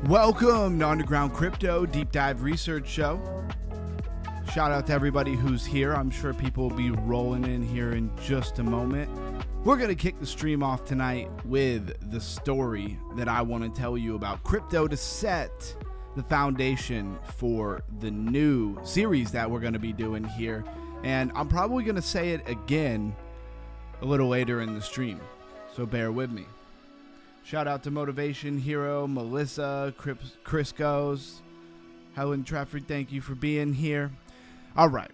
Welcome to Underground Crypto Deep Dive Research Show. Shout out to everybody who's here. I'm sure people will be rolling in here in just a moment. We're going to kick the stream off tonight with the story that I want to tell you about crypto to set the foundation for the new series that we're going to be doing here. And I'm probably going to say it again a little later in the stream, so bear with me. Shout out to Motivation Hero, Melissa, Chris Goes, Helen Trafford, thank you for being here. All right.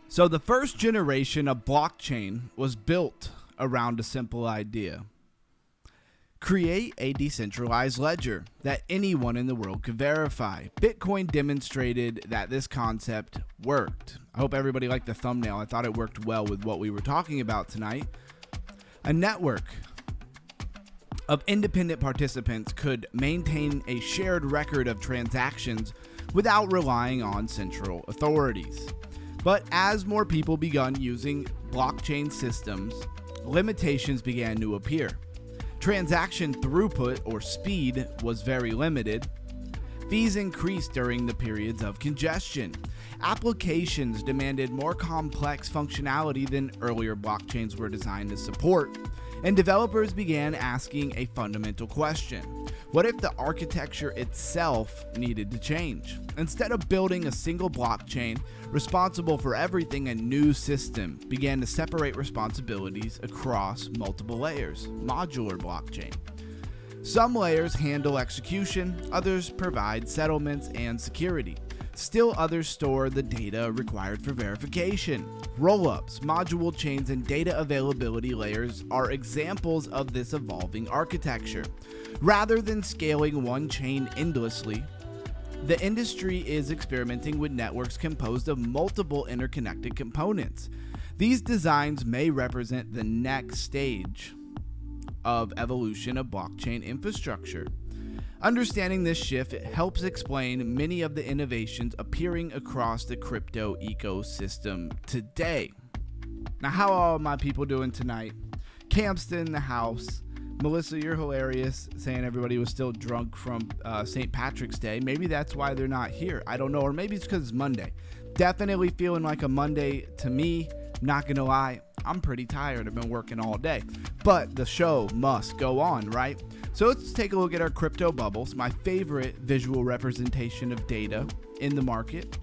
So the first generation of blockchain was built around a simple idea. Create a decentralized ledger that anyone in the world could verify. Bitcoin demonstrated that this concept worked. I hope everybody liked the thumbnail. I thought it worked well with what we were talking about tonight. A network of independent participants could maintain a shared record of transactions without relying on central authorities. But as more people began using blockchain systems, limitations began to appear. Transaction throughput or speed was very limited. Fees increased during the periods of congestion. Applications demanded more complex functionality than earlier blockchains were designed to support. And developers began asking a fundamental question. What if the architecture itself needed to change? Instead of building a single blockchain responsible for everything, a new system began to separate responsibilities across multiple layers. Modular blockchain. Some layers handle execution, others provide settlements and security. Still others store the data required for verification. Rollups, module chains, and data availability layers are examples of this evolving architecture. Rather than scaling one chain endlessly, the industry is experimenting with networks composed of multiple interconnected components. These designs may represent the next stage of evolution of blockchain infrastructure. Understanding this shift helps explain many of the innovations appearing across the crypto ecosystem today. Now, how are my people doing tonight? Camp's in the house. Melissa, you're hilarious, saying everybody was still drunk from St. Patrick's Day. Maybe that's why they're not here. I don't know. Or maybe it's because it's Monday. Definitely feeling like a Monday to me. Not going to lie, I'm pretty tired. I've been working all day. But the show must go on, right? So let's take a look at our crypto bubbles, my favorite visual representation of data in the market,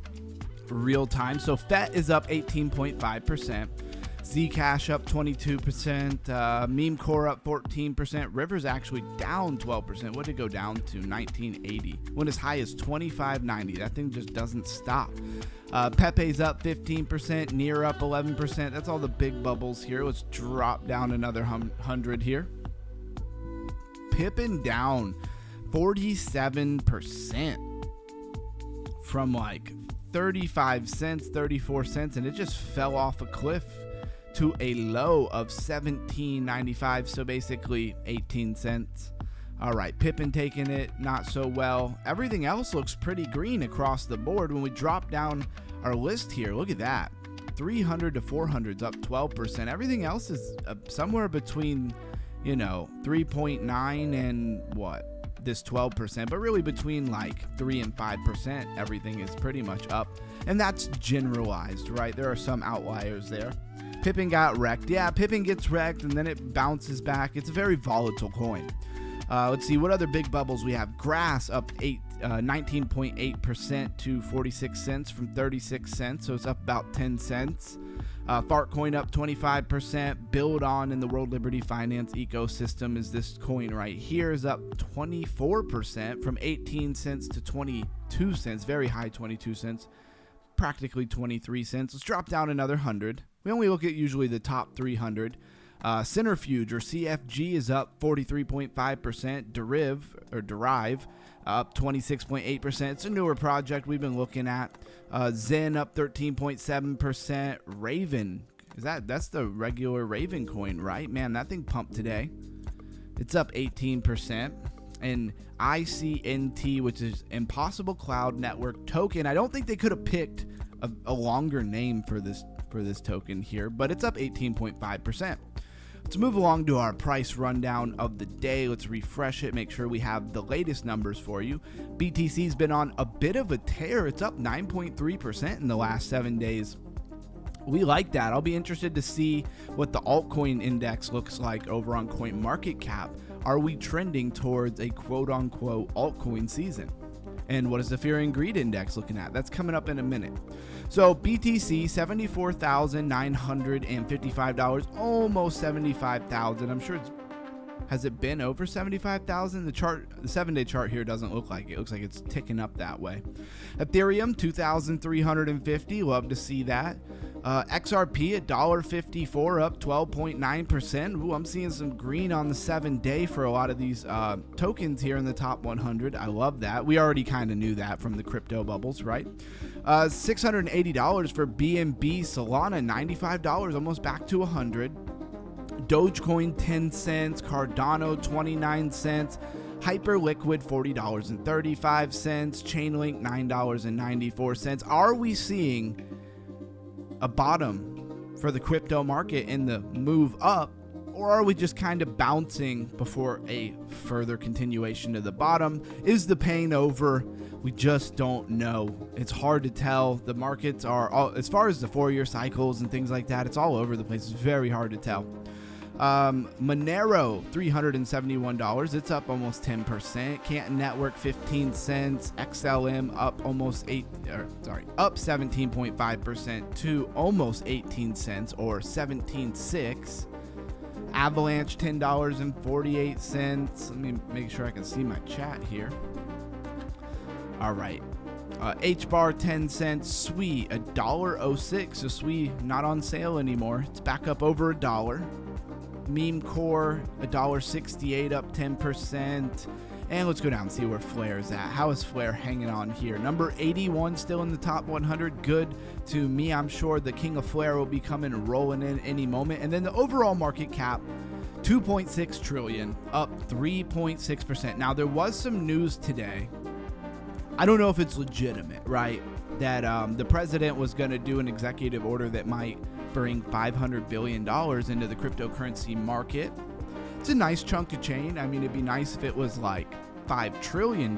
real time. So FET is up 18.5%, Zcash up 22%, Meme Core up 14%, River's actually down 12%. What did it go down to? 1980. Went as high as 2590. That thing just doesn't stop. Pepe's up 15%, Near up 11%. That's all the big bubbles here. Let's drop down another 100 here. Pippin down 47% from like 35 cents, 34 cents, and it just fell off a cliff to a low of 17.95, so basically 18 cents. All right, Pippin taking it not so well. Everything else looks pretty green across the board. When we drop down our list here, look at that. 300 to 400's up 12%. Everything else is somewhere between 3.9 and this 12%, but really between like 3 and 5%, everything is pretty much up. And that's generalized, right? There are some outliers there. Pippin got wrecked. Yeah, Pippin gets wrecked and then it bounces back. It's a very volatile coin. Let's see what other big bubbles we have. Grass up 19.8% to 46 cents from 36 cents, so it's up about 10 cents. Fartcoin up 25%. Build on in the World Liberty Finance ecosystem is this coin right here, is up 24% from 18 cents to 22 cents. Very high 22 cents, practically 23 cents. Let's drop down another 100. We only look at usually the top 300. Centrifuge or CFG is up 43.5%. Derive up 26.8%. It's a newer project we've been looking at. Zen up 13.7%. Raven, that's the regular Raven coin, right? Man, that thing pumped today. It's up 18%. And ICNT, which is Impossible Cloud Network Token. I don't think they could have picked a longer name for this token here, but it's up 18.5%. Let's move along to our price rundown of the day. Let's refresh it, make sure we have the latest numbers for you. BTC's been on a bit of a tear. It's up 9.3% in the last 7 days. We like that. I'll be interested to see what the altcoin index looks like over on CoinMarketCap. Are we trending towards a quote-unquote altcoin season? And what is the Fear and Greed index looking at? That's coming up in a minute. So BTC, $74,955, almost $75,000. I'm sure has it been over 75,000? The 7-day chart here doesn't look like it. It looks like it's ticking up that way. Ethereum, 2,350. Love to see that. XRP, $1.54, up 12.9%. Ooh, I'm seeing some green on the 7-day for a lot of these tokens here in the top 100. I love that. We already kind of knew that from the crypto bubbles, right? $680 for BNB, Solana, $95, almost back to 100. Dogecoin, 10 cents. Cardano, 29 cents. Hyperliquid, $40.35. Chainlink, $9.94. Are we seeing a bottom for the crypto market in the move up, or are we just kind of bouncing before a further continuation to the bottom? Is the pain over? We just don't know. It's hard to tell. The markets are all, as far as the 4-year cycles and things like that, it's all over the place. It's very hard to tell. Monero, $371. It's up almost 10%. Canton Network, 15 cents. XLM up almost up 17.5% to almost 18 cents, or 17.6. Avalanche, $10.48. Let me make sure I can see my chat here. All right. HBAR, 10 cents. SWI, $1.06. So SWI not on sale anymore. It's back up over $1. Meme Core, $1.68, up 10%. And let's go down and see where Flare is at. How is Flare hanging on here? Number 81, still in the top 100. Good to me. I'm sure the king of Flare will be coming and rolling in any moment. And then the overall market cap, $2.6 trillion, up 3.6%. Now, there was some news today. I don't know if it's legitimate, right? That the president was going to do an executive order that might bring $500 billion into the cryptocurrency market. It's a nice chunk of change. I mean, it'd be nice if it was like $5 trillion,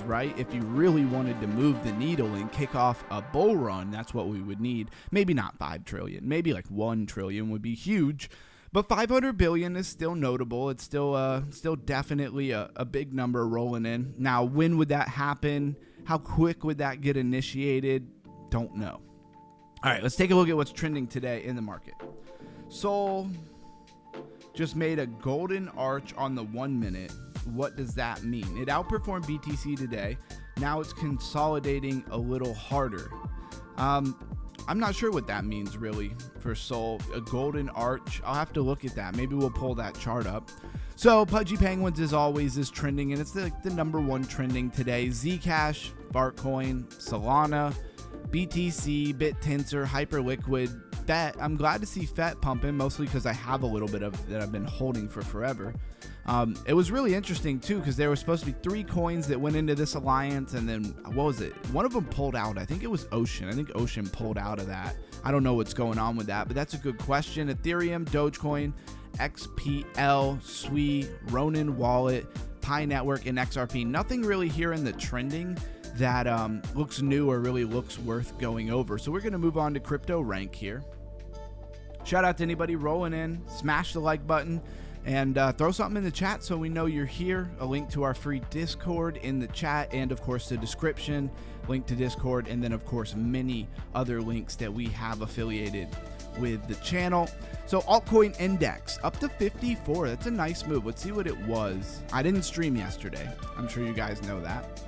right? If you really wanted to move the needle and kick off a bull run, that's what we would need. Maybe not 5 trillion, maybe like 1 trillion would be huge. But 500 billion is still notable. It's still definitely a big number rolling in. Now, when would that happen? How quick would that get initiated? Don't know. All right, let's take a look at what's trending today in the market. Sol just made a golden arch on the 1 minute. What does that mean? It outperformed BTC today. Now it's consolidating a little harder. I'm not sure what that means really for Sol. A golden arch. I'll have to look at that. Maybe we'll pull that chart up. So Pudgy Penguins, as always, is trending, and it's the number one trending today. Zcash, Bartcoin, Solana, BTC, BitTensor, Hyperliquid, FET. I'm glad to see FET pumping, mostly because I have a little bit of that I've been holding for forever. It was really interesting too, because there was supposed to be 3 coins that went into this alliance, and then what was it? One of them pulled out. I think it was Ocean. I think Ocean pulled out of that. I don't know what's going on with that, but that's a good question. Ethereum, Dogecoin, XPL, SWI, Ronin Wallet, Pi Network, and XRP. Nothing really here in the trending that looks new or really looks worth going over. So we're going to move on to crypto rank here. Shout out to anybody rolling in. Smash the like button and throw something in the chat so we know you're here. A link to our free Discord in the chat, and of course the description, link to Discord, and then of course many other links that we have affiliated with the channel. So altcoin index up to 54. That's a nice move. Let's see what it was. I didn't stream yesterday. I'm sure you guys know that.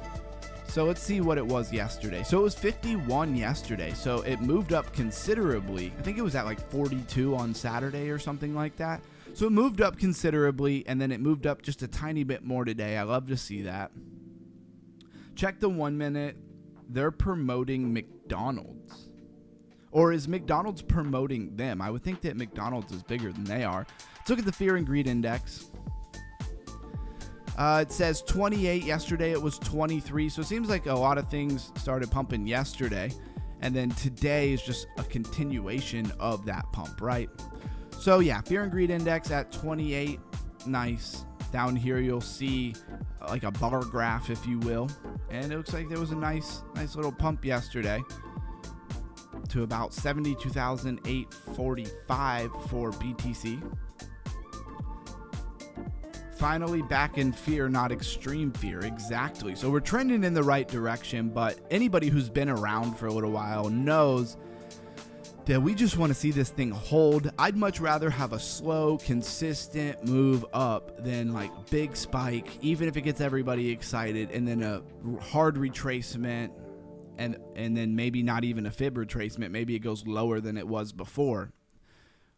So let's see what it was yesterday. So it was 51 yesterday. So it moved up considerably. I think it was at like 42 on Saturday or something like that. So it moved up considerably, and then it moved up just a tiny bit more today. I love to see that. Check the 1 minute. They're promoting McDonald's. Or is McDonald's promoting them? I would think that McDonald's is bigger than they are. Let's look at the Fear and Greed Index. It says 28 yesterday. It was 23. So it seems like a lot of things started pumping yesterday. And then today is just a continuation of that pump, right? So yeah, fear and greed index at 28. Nice. Down here you'll see like a bar graph, if you will, and it looks like there was a nice little pump yesterday to about 72,845 for BTC. Finally back in fear, not extreme fear. Exactly. So we're trending in the right direction, but anybody who's been around for a little while knows that we just want to see this thing hold. I'd much rather have a slow, consistent move up than like big spike, even if it gets everybody excited, and then a hard retracement, and then maybe not even a fib retracement. Maybe it goes lower than it was before.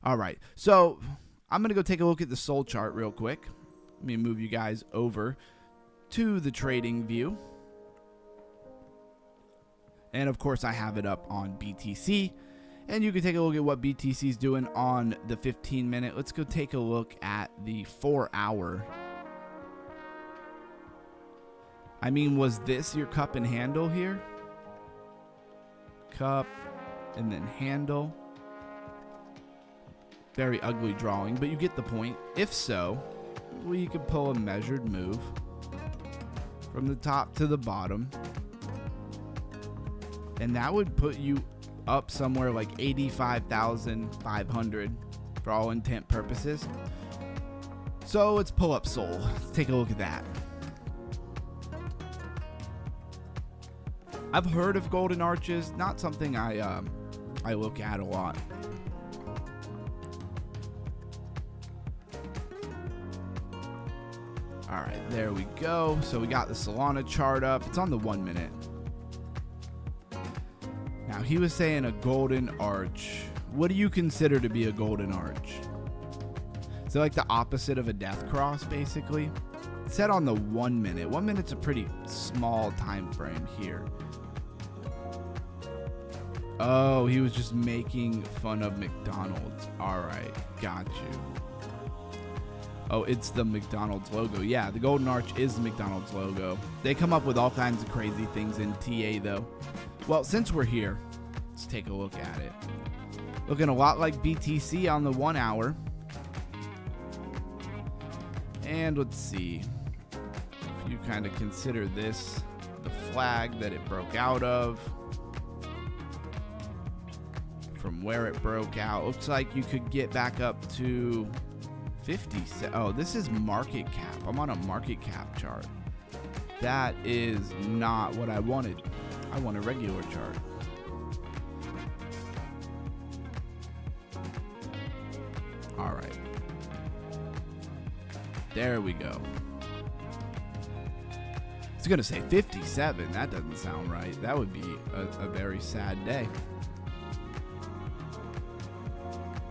All right, so I'm going to go take a look at the Sol chart real quick. Let me move you guys over to the trading view. And of course, I have it up on BTC. And you can take a look at what BTC is doing on the 15-minute. Let's go take a look at the 4-hour. I mean, was this your cup and handle here? Cup and then handle. Very ugly drawing, but you get the point. If so, we could pull a measured move from the top to the bottom. And that would put you up somewhere like 85,500 for all intent purposes. So let's pull up Sol. Let's take a look at that. I've heard of golden arches, not something I look at a lot. All right, there we go. So we got the Solana chart up. It's on the 1 minute. Now, he was saying a golden arch. What do you consider to be a golden arch? So like the opposite of a death cross, basically? It's set on the 1 minute. 1 minute's a pretty small time frame here. Oh, he was just making fun of McDonald's. All right, got you. Oh, it's the McDonald's logo. Yeah, the golden arch is the McDonald's logo. They come up with all kinds of crazy things in TA, though. Well, since we're here, let's take a look at it. Looking a lot like BTC on the 1 hour. And let's see. If you kind of consider this the flag that it broke out of. From where it broke out. Looks like you could get back up to 50. Oh, this is market cap. I'm on a market cap chart. That is not what I wanted. I want a regular chart. All right. There we go. I was going to say 57. That doesn't sound right. That would be a very sad day.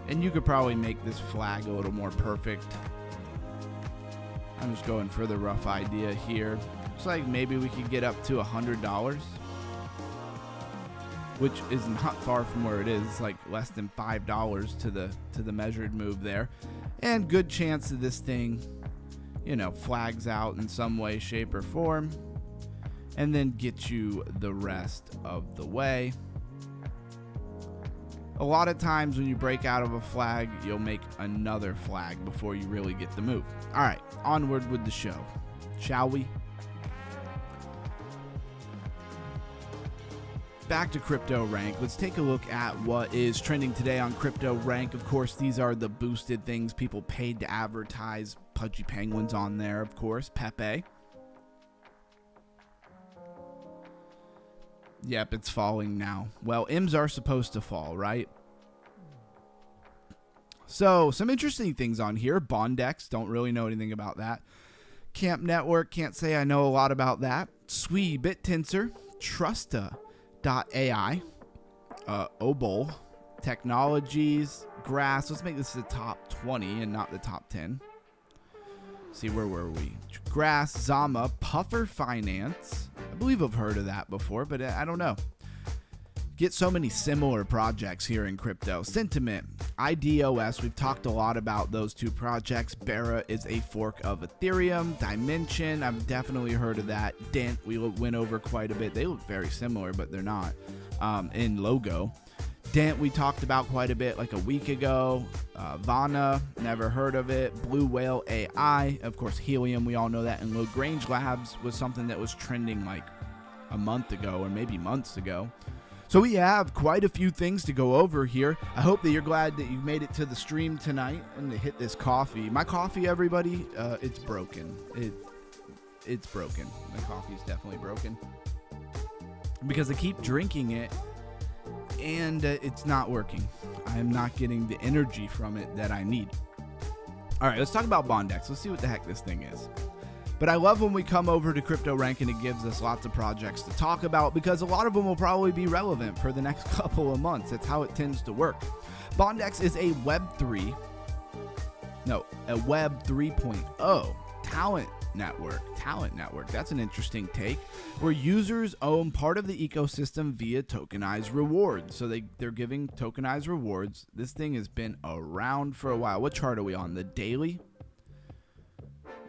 And you could probably make this flag a little more perfect. I'm just going for the rough idea here. Looks like maybe we could get up to $100, which is not far from where it is. It's like less than $5 to the measured move there. And good chance that this thing, you know, flags out in some way, shape, or form, and then get you the rest of the way. A lot of times when you break out of a flag, you'll make another flag before you really get the move. All right, onward with the show, shall we? Back to Crypto Rank. Let's take a look at what is trending today on Crypto Rank. Of course, these are the boosted things people paid to advertise. Pudgy Penguins on there, of course. Pepe. Yep, it's falling now. Well, IMs are supposed to fall, right? So, some interesting things on here. Bondex, don't really know anything about that. Camp Network, can't say I know a lot about that. Sui, BitTensor, Trusta.ai, Obol, Technologies, Grass. Let's make this the top 20 and not the top 10. See, where were we? Grass, Zama, Puffer Finance. I believe I've heard of that before, but I don't know. Get so many similar projects here in crypto. Sentiment, IDOS. We've talked a lot about those two projects. Bera is a fork of Ethereum. Dimension, I've definitely heard of that. Dent, we went over quite a bit. They look very similar, but they're not in logo. Dent, we talked about quite a bit like a week ago. Vana, never heard of it. Blue Whale AI, of course, Helium, we all know that. And Lagrange Labs was something that was trending like a month ago or maybe months ago. So we have quite a few things to go over here. I hope that you're glad that you made it to the stream tonight and to hit this coffee. My coffee, everybody, it's broken. It's broken. My coffee's definitely broken because I keep drinking it and it's not working. I am not getting the energy from it that I need. All right, let's talk about Bondex. Let's see what the heck this thing is. But I love when we come over to Crypto Rank and it gives us lots of projects to talk about because a lot of them will probably be relevant for the next couple of months. That's how it tends to work. Bondex is a Web 3.0 talent network. That's an interesting take, where users own part of the ecosystem via tokenized rewards. So they're giving tokenized rewards. This thing has been around for a while. What chart are we on? The daily?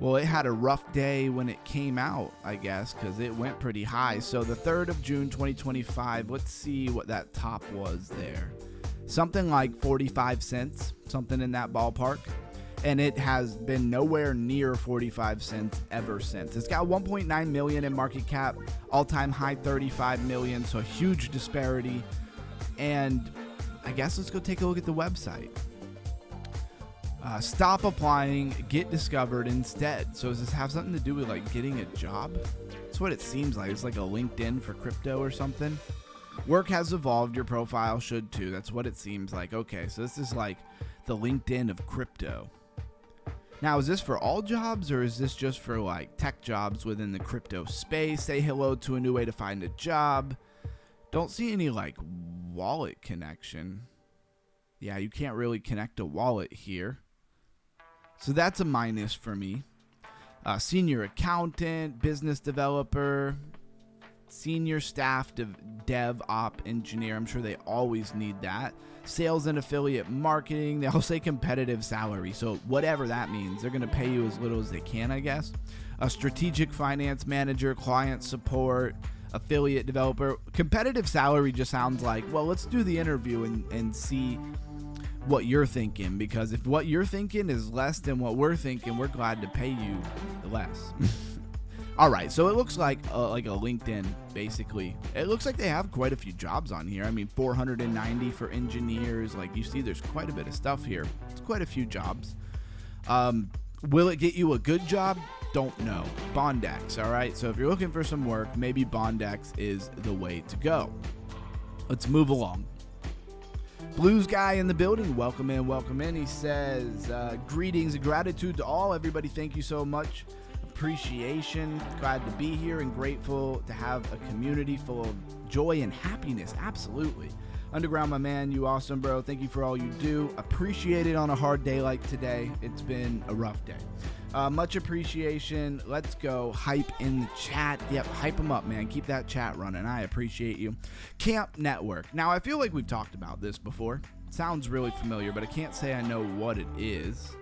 Well, it had a rough day when it came out, I guess, because it went pretty high. So the 3rd of June, 2025, let's see what that top was there. Something like 45 cents, something in that ballpark. And it has been nowhere near 45 cents ever since. It's got 1.9 million in market cap, all-time high 35 million, so a huge disparity. And I guess let's go take a look at the website. Stop applying, get discovered instead. So does this have something to do with like getting a job? That's what it seems like. It's like a LinkedIn for crypto or something. Work has evolved, your profile should too. That's what it seems like. Okay, so this is like the LinkedIn of crypto. Now, is this for all jobs or is this just for like tech jobs within the crypto space? Say hello to a new way to find a job. Don't see any like wallet connection. Yeah, you can't really connect a wallet here. So that's a minus for me. Senior accountant, business developer, senior staff dev op engineer. I'm sure they always need that. Sales and affiliate marketing. They all say competitive salary. So whatever that means, they're going to pay you as little as they can, I guess. A strategic finance manager, client support, affiliate developer. Competitive salary just sounds like, well, let's do the interview and see what you're thinking, because if what you're thinking is less than what we're thinking, we're glad to pay you less. All right, so it looks like a LinkedIn, basically. It looks like they have quite a few jobs on here. I mean, 490 for engineers. Like, you see, there's quite a bit of stuff here. It's quite a few jobs. Will it get you a good job? Don't know. Bondex, all right? So if you're looking for some work, maybe Bondex is the way to go. Let's move along. Blues guy in the building, welcome in. He says, greetings and gratitude to all. Everybody, thank you so much. Appreciation, glad to be here and grateful to have a community full of joy and happiness. Absolutely. Underground, my man, you awesome, bro. Thank you for all you do. Appreciate it on a hard day like today. It's been a rough day. Much appreciation. Let's go. Hype in the chat. Yep, hype them up, man. Keep that chat running. I appreciate you. Camp Network. Now, I feel like we've talked about this before. It sounds really familiar, but I can't say I know what it is.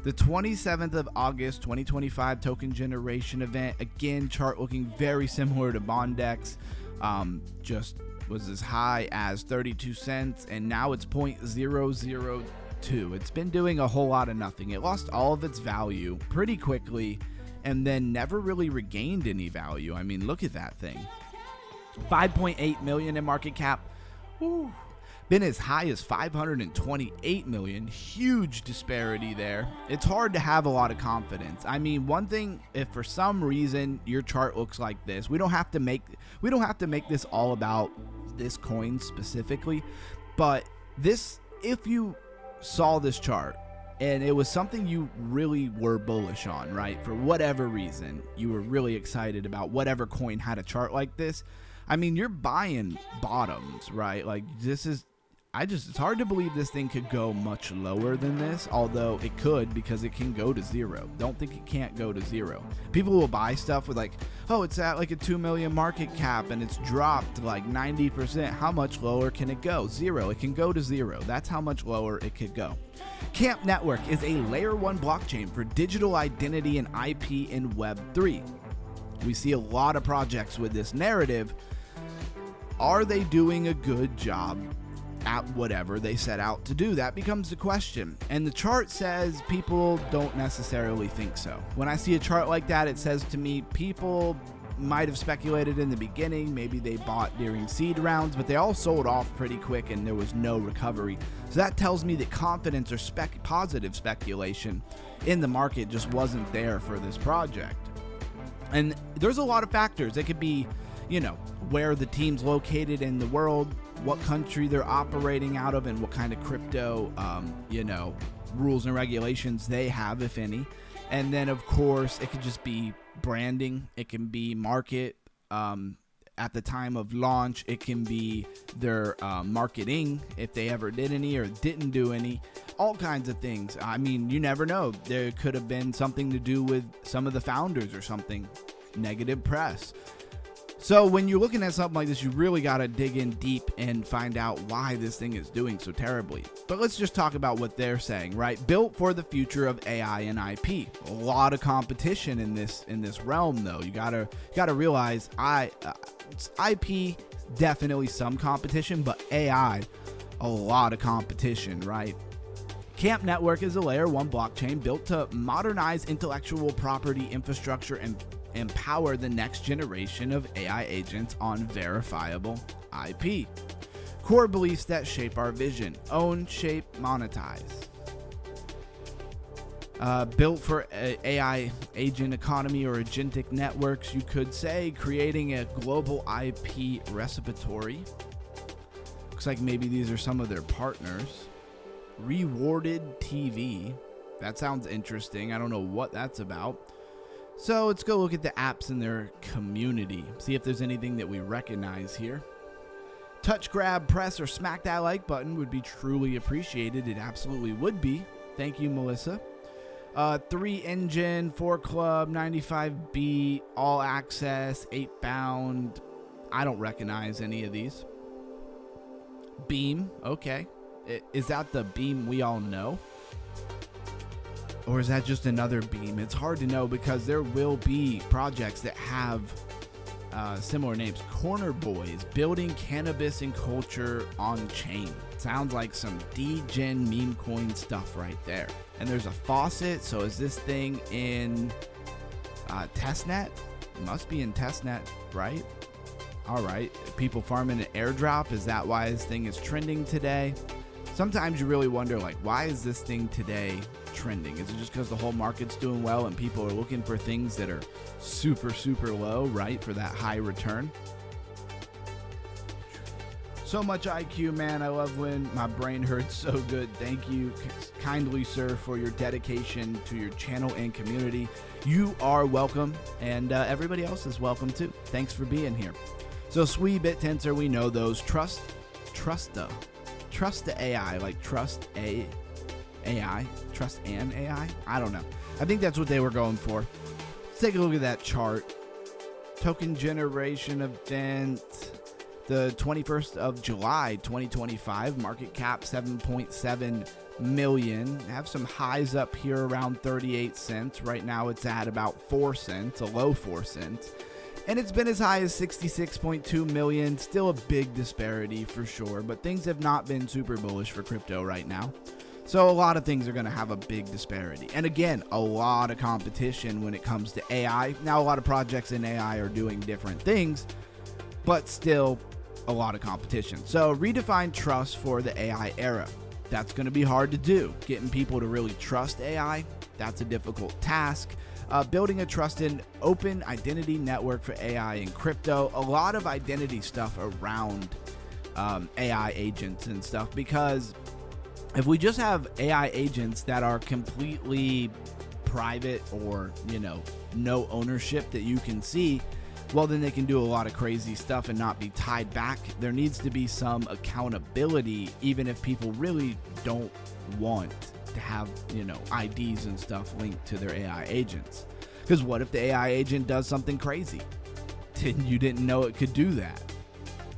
The 27th of August, 2025 token generation event. Again, chart looking very similar to Bondex. Just was as high as 32 cents, and now it's 0.002. It's been doing a whole lot of nothing. It lost all of its value pretty quickly and then never really regained any value. I mean, look at that thing. 5.8 million in market cap. Woo. Been as high as 528 million. Huge disparity there. It's hard to have a lot of confidence. I mean, one thing, if for some reason your chart looks like this, we don't have to make this all about this coin specifically, but this, if you saw this chart and it was something you really were bullish on, right? For whatever reason, you were really excited about whatever coin had a chart like this. I mean, you're buying bottoms, right? Like this is, it's hard to believe this thing could go much lower than this, although it could because it can go to zero. Don't think it can't go to zero. People will buy stuff with like, oh, it's at like a 2 million market cap and it's dropped like 90%. How much lower can it go? Zero. It can go to zero. That's how much lower it could go. Camp Network is a layer 1 blockchain for digital identity and IP in Web 3. We see a lot of projects with this narrative. Are they doing a good job at whatever they set out to do? That becomes the question. And the chart says people don't necessarily think so. When I see a chart like that, it says to me people might have speculated in the beginning. Maybe they bought during seed rounds, but they all sold off pretty quick and there was no recovery. So that tells me that confidence or positive speculation in the market just wasn't there for this project. And there's a lot of factors. It could be, where the team's located in the world, what country they're operating out of, and what kind of crypto, rules and regulations they have, if any. And then, of course, it could just be branding. It can be market at the time of launch. It can be their marketing, if they ever did any or didn't do any. All kinds of things. I mean, you never know. There could have been something to do with some of the founders or something. Negative press. So when you're looking at something like this, you really got to dig in deep and find out why this thing is doing so terribly. But let's just talk about what they're saying, right? Built for the future of AI and IP. A lot of competition in this realm, though. You gotta realize, IP definitely some competition, but AI, a lot of competition, right? Camp Network is a layer 1 blockchain built to modernize intellectual property infrastructure and empower the next generation of AI agents on verifiable IP. Core beliefs that shape our vision: own, shape, monetize. Built for AI agent economy or agentic networks, you could say, creating a global IP repository. Looks like maybe these are some of their partners. Rewarded TV. That sounds interesting. I don't know what that's about. So let's go look at the apps in their community. See if there's anything that we recognize here. Touch, grab, press, or smack that like button would be truly appreciated. It absolutely would be. Thank you, Melissa. 3 engine, 4 club, 95 beat, all access, 8 bound. I don't recognize any of these. Beam, okay. Is that the Beam we all know? Or is that just another Beam? It's hard to know because there will be projects that have similar names. Corner Boys, building cannabis and culture on chain. Sounds like some degen meme coin stuff right there. And there's a faucet. So is this thing in testnet? It must be in testnet, right? All right. People farming an airdrop. Is that why this thing is trending today? Sometimes you really wonder, like, why is this thing today trending? Is it just because the whole market's doing well and people are looking for things that are super, super low, right, for that high return? So much IQ, man. I love when my brain hurts so good. Thank you kindly, sir, for your dedication to your channel and community. You are welcome, and everybody else is welcome too. Thanks for being here. So Sui, BitTensor, we know those. Trust the AI, like trust AI, trust an AI. I don't know. I think that's what they were going for. Let's take a look at that chart. Token generation event, the 21st of July, 2025. Market cap 7.7 million. Have some highs up here around 38 cents. Right now it's at about 4 cents, a low 4 cents. And it's been as high as 66.2 million. Still a big disparity for sure, but things have not been super bullish for crypto right now. So a lot of things are going to have a big disparity. And again, a lot of competition when it comes to AI. Now, a lot of projects in AI are doing different things, but still a lot of competition. So redefine trust for the AI era. That's going to be hard to do. Getting people to really trust AI, that's a difficult task. Building a trusted open identity network for AI and crypto. A lot of identity stuff around AI agents and stuff, because if we just have AI agents that are completely private or, no ownership that you can see, well, then they can do a lot of crazy stuff and not be tied back. There needs to be some accountability, even if people really don't want to have, IDs and stuff linked to their AI agents. Because what if the AI agent does something crazy? You didn't know it could do that.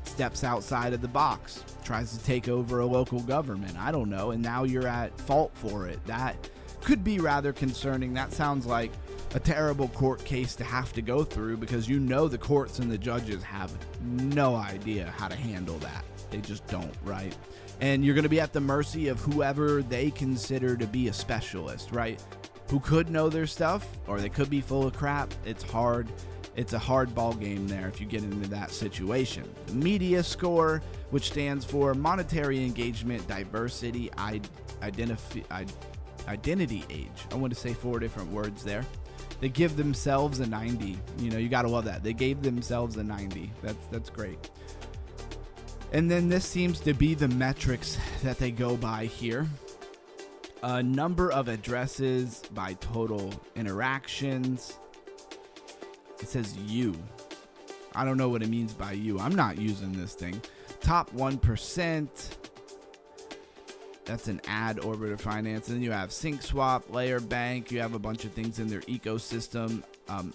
Steps outside of the box, tries to take over a local government, I don't know, and now you're at fault for it. That could be rather concerning. That sounds like a terrible court case to have to go through, because the courts and the judges have no idea how to handle that. They just don't, right? And you're going to be at the mercy of whoever they consider to be a specialist, right? Who could know their stuff, or they could be full of crap. It's hard. It's a hard ball game there if you get into that situation. The media score, which stands for monetary engagement, diversity, identity age. I want to say 4 different words there. They give themselves a 90. You got to love that. They gave themselves a 90. That's great. And then this seems to be the metrics that they go by here. Number of addresses by total interactions. It says you. I don't know what it means by you. I'm not using this thing. Top 1%. That's an ad orbiter finance. And then you have sync swap, layer bank. You have a bunch of things in their ecosystem.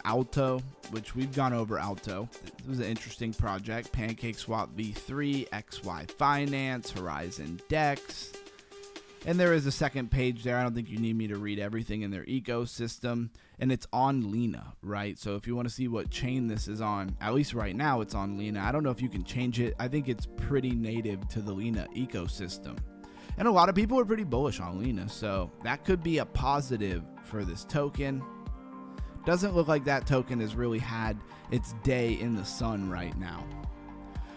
Alto, which we've gone over Alto. It was an interesting project. Pancake Swap v3, XY Finance, Horizon Dex. And there is a second page there. I don't think you need me to read everything in their ecosystem. And it's on Lena, right? So if you want to see what chain this is on, at least right now it's on Lena. I don't know if you can change it. I think it's pretty native to the Lena ecosystem. And a lot of people are pretty bullish on Lena. So that could be a positive for this token. Doesn't look like that token has really had its day in the sun right now.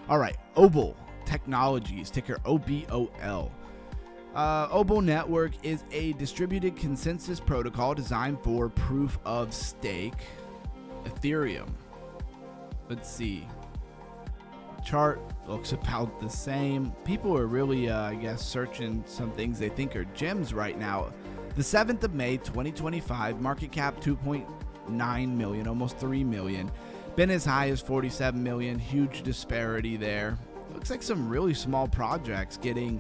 All right, Obol Technologies, ticker OBOL. Obol Network is a distributed consensus protocol designed for proof of stake Ethereum. Let's see. Chart looks about the same. People are really, searching some things they think are gems right now. The 7th of May, 2025, market cap 2.9 million, almost 3 million. Been as high as 47 million. Huge disparity there. Looks like some really small projects getting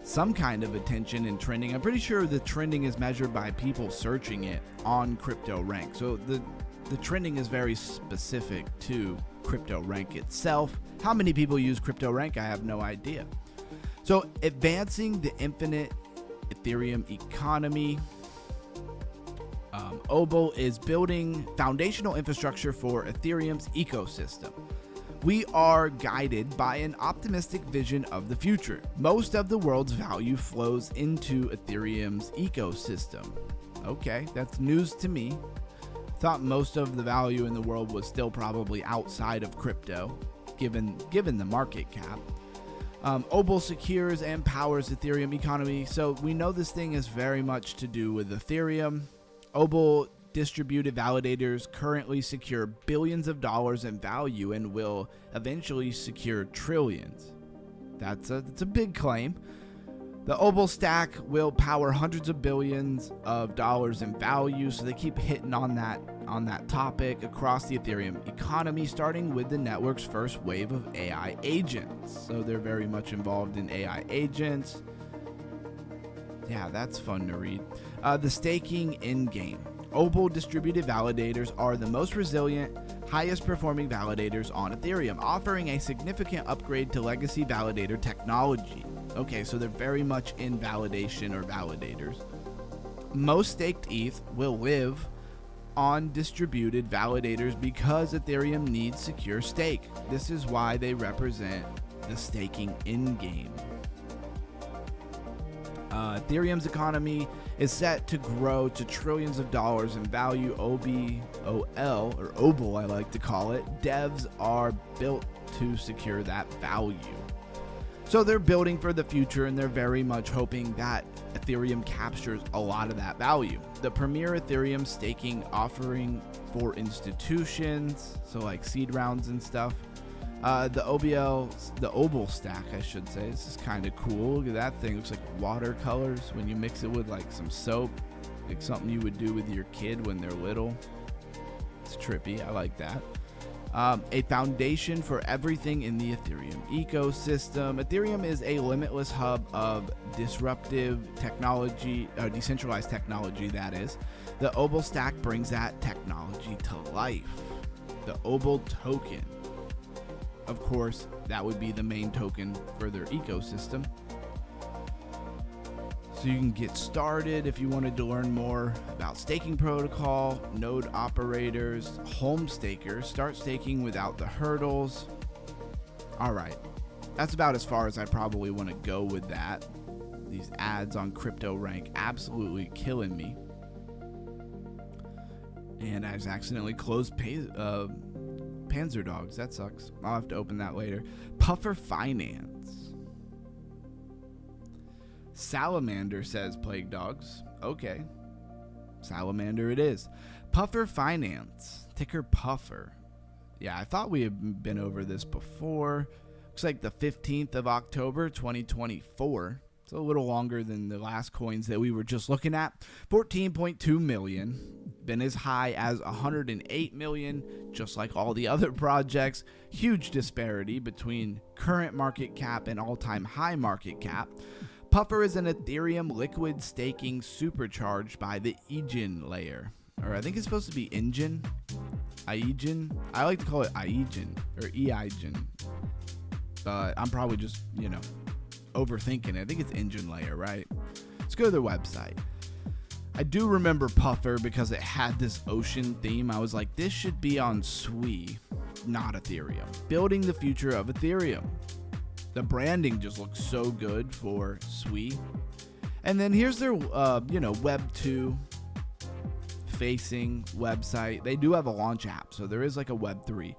some kind of attention and trending. I'm pretty sure the trending is measured by people searching it on CryptoRank. So the trending is very specific to CryptoRank itself. How many people use CryptoRank? I have no idea. So advancing the infinite Ethereum economy. Obol is building foundational infrastructure for Ethereum's ecosystem. We are guided by an optimistic vision of the future. Most of the world's value flows into Ethereum's ecosystem. Okay, that's news to me. Thought most of the value in the world was still probably outside of crypto, given the market cap. Obol secures and powers Ethereum economy, so we know this thing is very much to do with Ethereum. Obol distributed validators currently secure billions of dollars in value and will eventually secure trillions. That's a big claim. The Obol stack will power hundreds of billions of dollars in value, so they keep hitting on that topic across the Ethereum economy, starting with the network's first wave of AI agents. So they're very much involved in AI agents. Yeah, that's fun to read. The staking in-game. Obol distributed validators are the most resilient, highest performing validators on Ethereum, offering a significant upgrade to legacy validator technology. Okay, so they're very much in validation or validators. Most staked ETH will live on distributed validators because Ethereum needs secure stake. This is why they represent the staking in-game. Ethereum's economy is set to grow to trillions of dollars in value. Obol, or Obol I like to call it, devs are built to secure that value. So they're building for the future, and they're very much hoping that Ethereum captures a lot of that value. The premier Ethereum staking offering for institutions, so like seed rounds and stuff. The Obol stack, I should say. This is kind of cool. Look at that thing. It looks like watercolors when you mix it with like some soap, like something you would do with your kid when they're little. It's trippy. I like that. A foundation for everything in the Ethereum ecosystem. Ethereum is a limitless hub of disruptive technology, decentralized technology, that is. The Obol stack brings that technology to life. The Obol token. Of course, that would be the main token for their ecosystem. So you can get started if you wanted to learn more about staking protocol, node operators, home stakers, start staking without the hurdles. All right. That's about as far as I probably want to go with that. These ads on CryptoRank absolutely killing me. And I just accidentally closed Panzer Dogs. That sucks. I'll have to open that later. Puffer Finance. Salamander says Plague Dogs. Okay. Salamander it is. Puffer Finance. Ticker Puffer. Yeah, I thought we had been over this before. Looks like the 15th of October, 2024. It's a little longer than the last coins that we were just looking at. 14.2 million. Been as high as 108 million, just like all the other projects. Huge disparity between current market cap and all-time high market cap. Puffer is an Ethereum liquid staking supercharged by the Aegean layer. Or I think it's supposed to be Aegean. Aegean. I like to call it Aegean or Aegean. But I'm probably just, overthinking it. I think it's Aegean layer, right? Let's go to their website. I do remember Puffer because it had this ocean theme. I was like, this should be on Sui, not Ethereum. Building the future of Ethereum. The branding just looks so good for Sui. And then here's their, Web 2 facing website. They do have a launch app, so there is like a Web 3.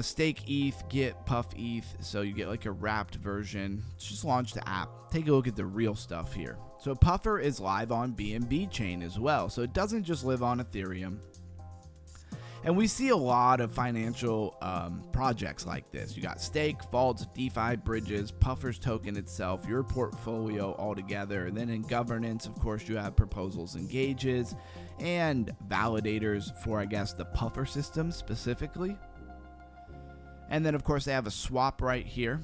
Stake ETH, get Puff ETH, so you get like a wrapped version. Let's just launch the app. Take a look at the real stuff here. So Puffer is live on BNB chain as well, so it doesn't just live on Ethereum. And we see a lot of financial projects like this. You got stake, vaults, DeFi, bridges, Puffer's token itself, your portfolio all together. And then in governance, of course, you have proposals and gauges and validators for, I guess, the Puffer system specifically. And then, of course, they have a swap right here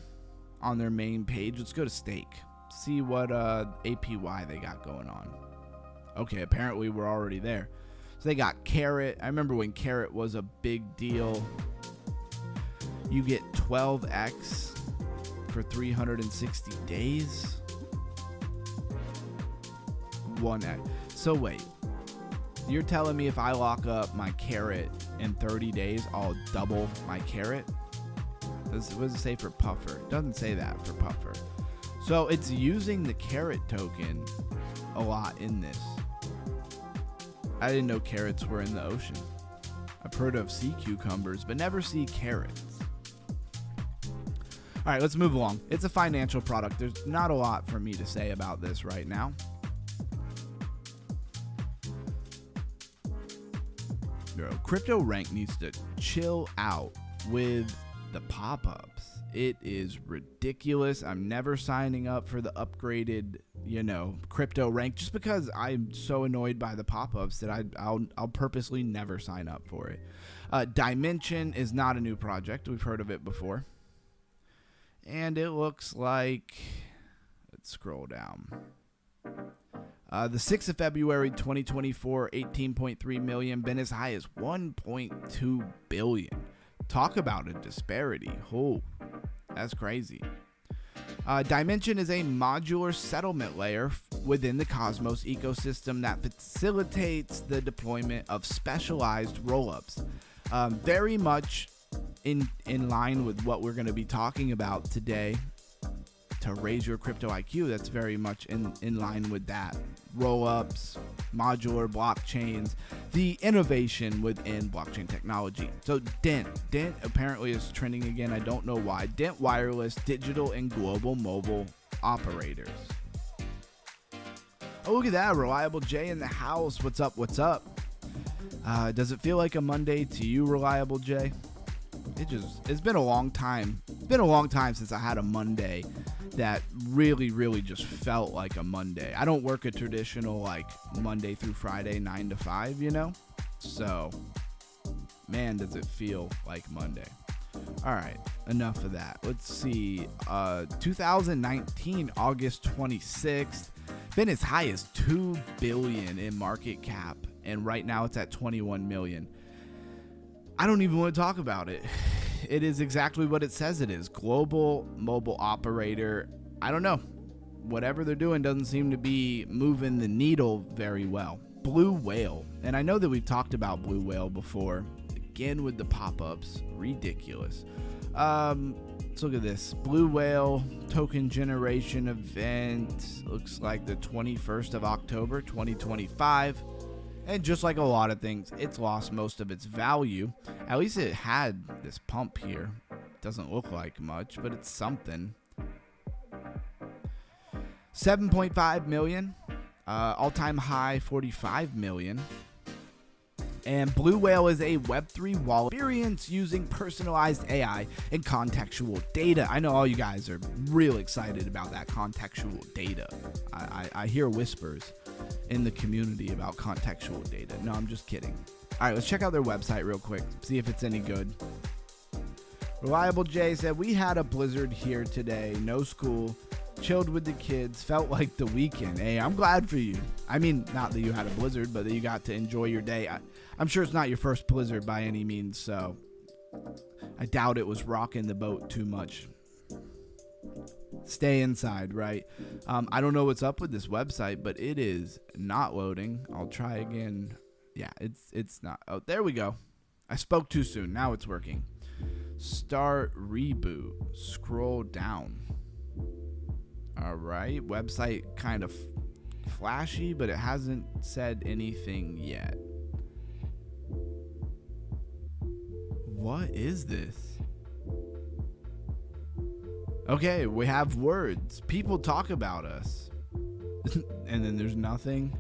on their main page. Let's go to stake. See what APY they got going on. Okay, apparently we're already there. So they got Carrot. I remember when Carrot was a big deal. You get 12x for 360 days. 1x. So wait. You're telling me if I lock up my Carrot in 30 days, I'll double my Carrot? What does it say for Puffer? It doesn't say that for Puffer. So it's using the Carrot token a lot in this. I didn't know carrots were in the ocean. I've heard of sea cucumbers, but never sea carrots. All right, let's move along. It's a financial product. There's not a lot for me to say about this right now. CryptoRank needs to chill out with the pop-ups. It is ridiculous. I'm never signing up for the upgraded, CryptoRank just because I'm so annoyed by the pop-ups that I'll purposely never sign up for it. Dimension is not a new project. We've heard of it before. And it looks like, let's scroll down. The 6th of February 2024, 18.3 million, been as high as 1.2 billion. Talk about a disparity. Oh, that's crazy. Dimension is a modular settlement layer within the Cosmos ecosystem that facilitates the deployment of specialized rollups. Very much in line with what we're going to be talking about today. To raise your crypto IQ, that's very much in line with that. Rollups, modular blockchains, the innovation within blockchain technology. So Dent apparently is trending again. I don't know why. Dent Wireless Digital and Global Mobile Operators. Oh, look at that. Reliable J in the house. What's up? What's up? Does it feel like a Monday to you, Reliable J? It's been a long time. It's been a long time since I had a Monday that really just felt like a Monday. I don't work a traditional like Monday through Friday 9 to 5, So, man, does it feel like Monday. All right, enough of that. Let's see. 2019, August 26th, been as high as 2 billion in market cap, and right now it's at 21 million. I don't even want to talk about it. It is exactly what it says it is. Global mobile operator. I don't know. Whatever they're doing doesn't seem to be moving the needle very well. Blue Whale. And I know that we've talked about Blue Whale before. again with the pop-ups. Ridiculous. Let's look at this. Blue Whale token generation event. Looks like the 21st of October, 2025. And just like a lot of things, it's lost most of its value. At least it had this pump here. Doesn't look like much, but it's something. 7.5 million. All-time high, 45 million. And Blue Whale is a Web3 wallet experience using personalized AI and contextual data. I know all you guys are real excited about that contextual data. I hear whispers in the community about contextual data. No, I'm just kidding. All right, let's check out their website real quick, see if it's any good. Reliable J said, we had a blizzard here today, no school, chilled with the kids, felt like the weekend. Hey, I'm glad for you. I mean, not that you had a blizzard, but that you got to enjoy your day. I'm sure it's not your first blizzard by any means, so I doubt it was rocking the boat too much. Stay inside, right? I don't know what's up with this website, but it is not loading. I'll try again. Yeah, it's not. Oh, there we go. I spoke too soon. Now it's working. Start reboot. Scroll down. All right. Website kind of flashy, but it hasn't said anything yet. What is this? Okay, we have words. People talk about us. And then there's nothing.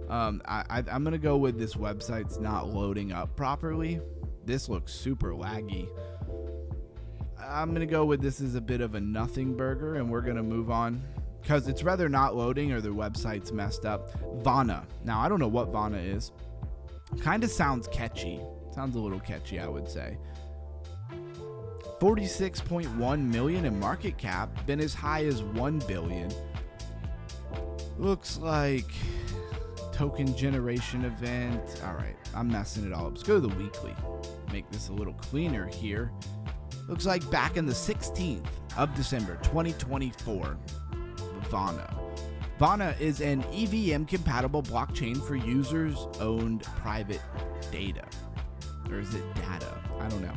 I'm going to go with this website's not loading up properly. This looks super laggy. I'm going to go with this is a bit of a nothing burger, and we're going to move on because it's rather not loading or the website's messed up. Vana. Now, I don't know what Vana is. Kind of sounds catchy. Sounds a little catchy, I would say. 46.1 million in market cap, been as high as 1 billion. Looks like token generation event. All right, I'm messing it all up. Let's go to the weekly. Make this a little cleaner here. Looks like back in the 16th of December, 2024, Vana. Vana is an EVM-compatible blockchain for users-owned private data. Or is it data? I don't know.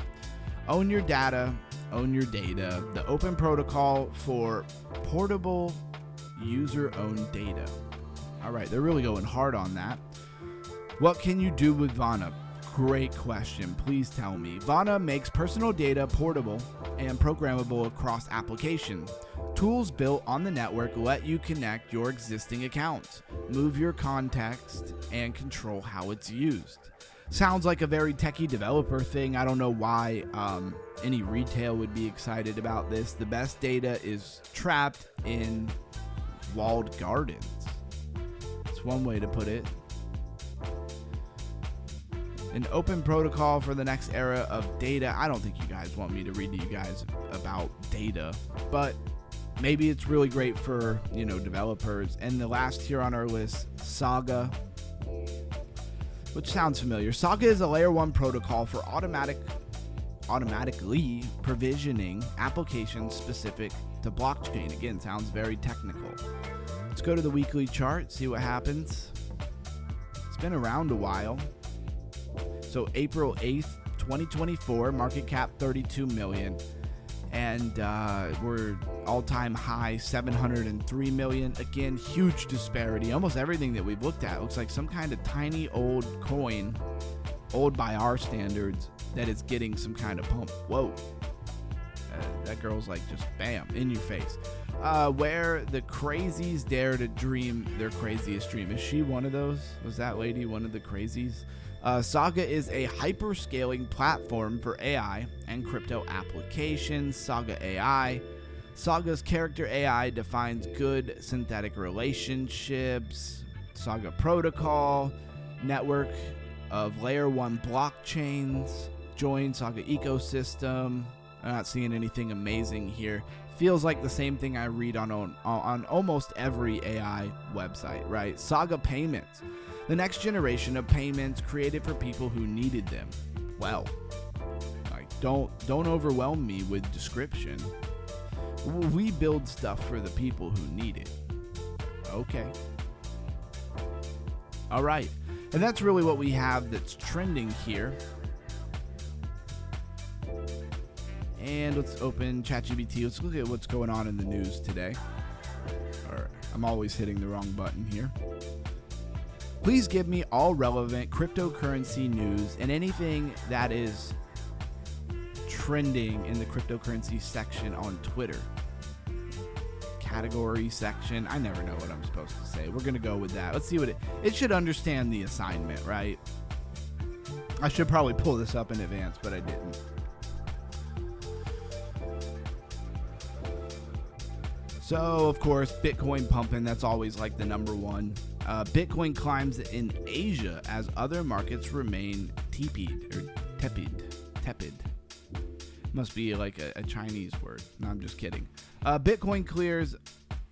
Own your data, own your data. The open protocol for portable user-owned data. All right, they're really going hard on that. What can you do with Vana? Great question. Please tell me. Vana makes personal data portable and programmable across applications. Tools built on the network let you connect your existing accounts, move your context, and control how it's used. Sounds like a very techie developer thing. I don't know why any retail would be excited about this. The best data is trapped in walled gardens. That's one way to put it. An open protocol for the next era of data. I don't think you guys want me to read to you guys about data, but maybe it's really great for, developers. And the last here on our list, Saga, which sounds familiar. Saga is a layer 1 protocol for automatically provisioning applications specific to blockchain. Again, sounds very technical. Let's go to the weekly chart, see what happens. It's been around a while. So April 8th, 2024, market cap 32 million. And we're all-time high 703 million. Again, huge disparity. Almost everything that we've looked at looks like some kind of tiny old coin, old by our standards, that is getting some kind of pump. Whoa. That girl's like just bam, in your face. Where the crazies dare to dream their craziest dream. Is she one of those? Was that lady one of the crazies? Saga is a hyper-scaling platform for AI and crypto applications. Saga AI. Saga's character AI defines good synthetic relationships. Saga protocol. Network of layer 1 blockchains. Join Saga ecosystem. I'm not seeing anything amazing here. Feels like the same thing I read on almost every AI website, right? Saga payments. The next generation of payments created for people who needed them. Well, don't overwhelm me with description. We build stuff for the people who need it. Okay. All right. And that's really what we have that's trending here. And let's open ChatGPT. Let's look at what's going on in the news today. I'm always hitting the wrong button here. Please give me all relevant cryptocurrency news and anything that is trending in the cryptocurrency section on Twitter. Category section. I never know what I'm supposed to say. We're going to go with that. Let's see what it should understand the assignment, right? I should probably pull this up in advance, but I didn't. So, of course, Bitcoin pumping, that's always like the number one. Bitcoin climbs in Asia as other markets remain tepid. Must be like a Chinese word. No, I'm just kidding. Bitcoin clears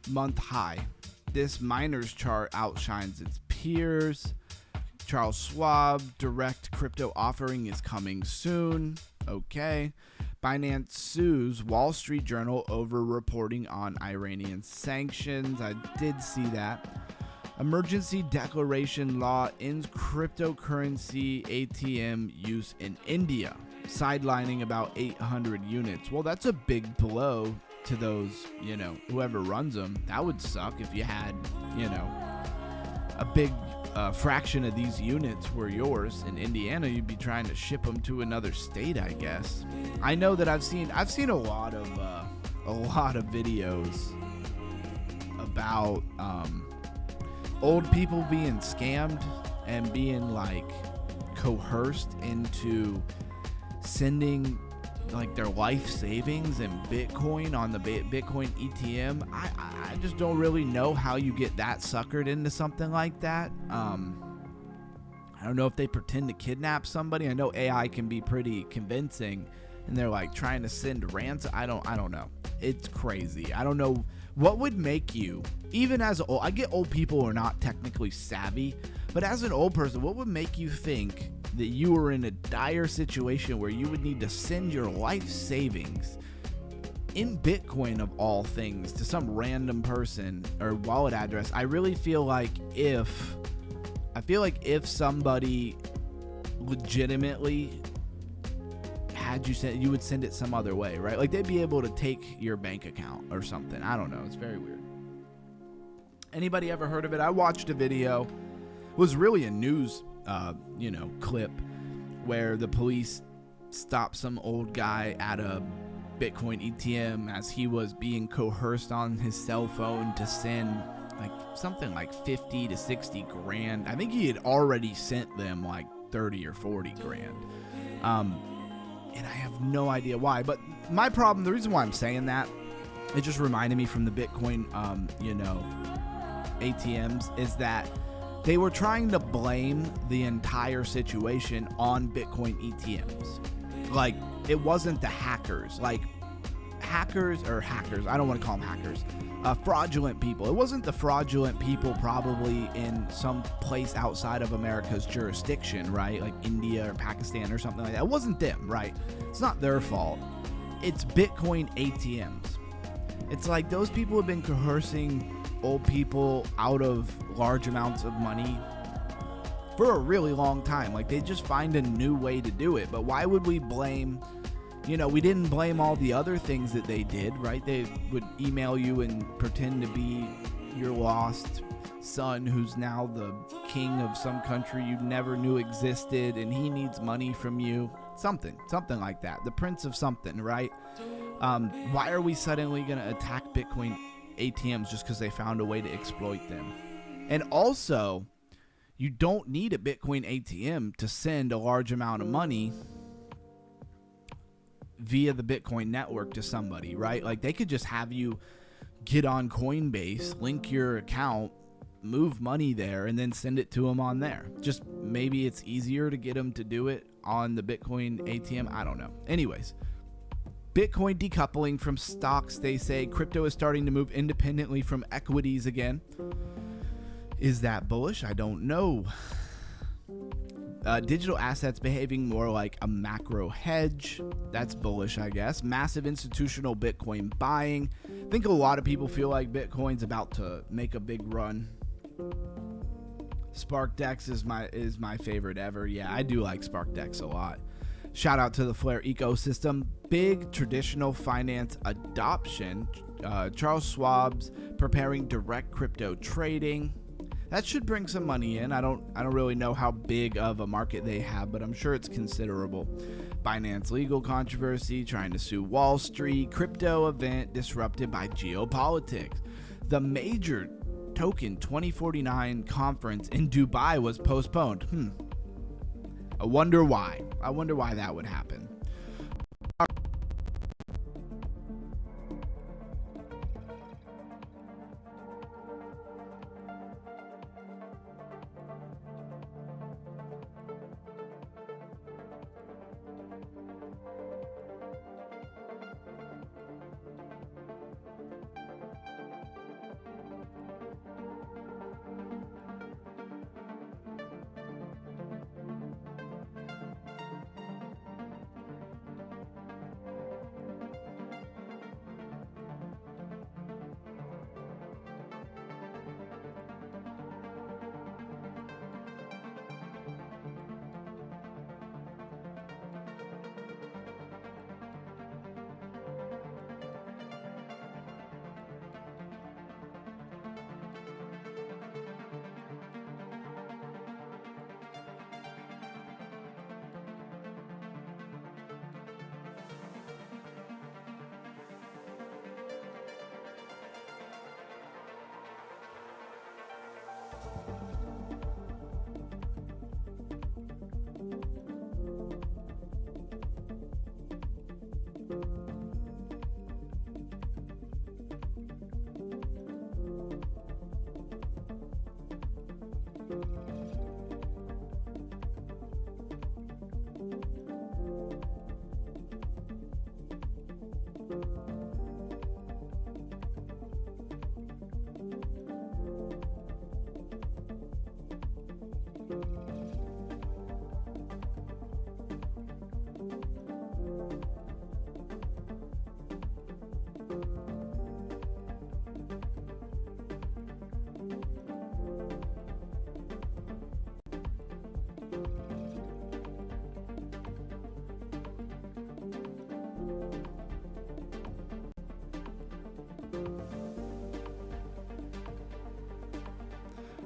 month high. This miners chart outshines its peers. Charles Schwab direct crypto offering is coming soon. Okay. Binance sues Wall Street Journal over reporting on Iranian sanctions. I did see that. Emergency declaration law ends cryptocurrency ATM use in India, sidelining about 800 units. Well, that's a big blow to those, whoever runs them. That would suck if you had, a big fraction of these units were yours. In Indiana, you'd be trying to ship them to another state, I guess. I know that I've seen a lot of videos about old people being scammed and being like coerced into sending like their life savings and Bitcoin on the Bitcoin ATM. I just don't really know how you get that suckered into something like that. I don't know if they pretend to kidnap somebody. I know AI can be pretty convincing, and they're like trying to send ransom. I don't know. It's crazy. I don't know what would make you, even as I get old people are not technically savvy, but as an old person, what would make you think that you were in a dire situation where you would need to send your life savings in Bitcoin of all things to some random person or wallet address? I really feel like if somebody legitimately had you send, you would send it some other way, right? Like they'd be able to take your bank account or something. I don't know. It's very weird. Anybody ever heard of it? I watched a video. It was really a news clip where the police stopped some old guy at a Bitcoin ATM as he was being coerced on his cell phone to send like something like 50 to 60 grand. I think he had already sent them like 30 or 40 grand. And I have no idea why, but my problem, the reason why I'm saying that, it just reminded me from the Bitcoin, ATMs, is that they were trying to blame the entire situation on Bitcoin ATMs. Like, it wasn't the hackers. Like, hackers, I don't want to call them hackers. Fraudulent people. It wasn't the fraudulent people probably in some place outside of America's jurisdiction, right? Like India or Pakistan or something like that. It wasn't them, right? It's not their fault. It's Bitcoin ATMs. It's like those people have been coercing old people out of large amounts of money for a really long time. Like, they just find a new way to do it. But why would we blame, we didn't blame all the other things that they did, right? They would email you and pretend to be your lost son who's now the king of some country you never knew existed, and he needs money from you. Something like that. The prince of something, right? Why are we suddenly going to attack Bitcoin ATMs just because they found a way to exploit them? And also, you don't need a Bitcoin ATM to send a large amount of money via the Bitcoin network to somebody, right? Like, they could just have you get on Coinbase, link your account, move money there, and then send it to them on there. Just maybe it's easier to get them to do it on the Bitcoin ATM. I don't know. Anyways, Bitcoin decoupling from stocks, they say. Crypto is starting to move independently from equities again. Is that bullish? I don't know. Digital assets behaving more like a macro hedge. That's bullish, I guess. Massive institutional Bitcoin buying. I think a lot of people feel like Bitcoin's about to make a big run. SparkDex is my favorite ever. Yeah, I do like SparkDex a lot. Shout out to the Flare ecosystem. Big traditional finance adoption. Charles Schwab's preparing direct crypto trading. That should bring some money in. I don't really know how big of a market they have, but I'm sure it's considerable. Binance legal controversy, trying to sue Wall Street. Crypto event disrupted by geopolitics. The major token 2049 conference in Dubai was postponed. I wonder why. I wonder why that would happen.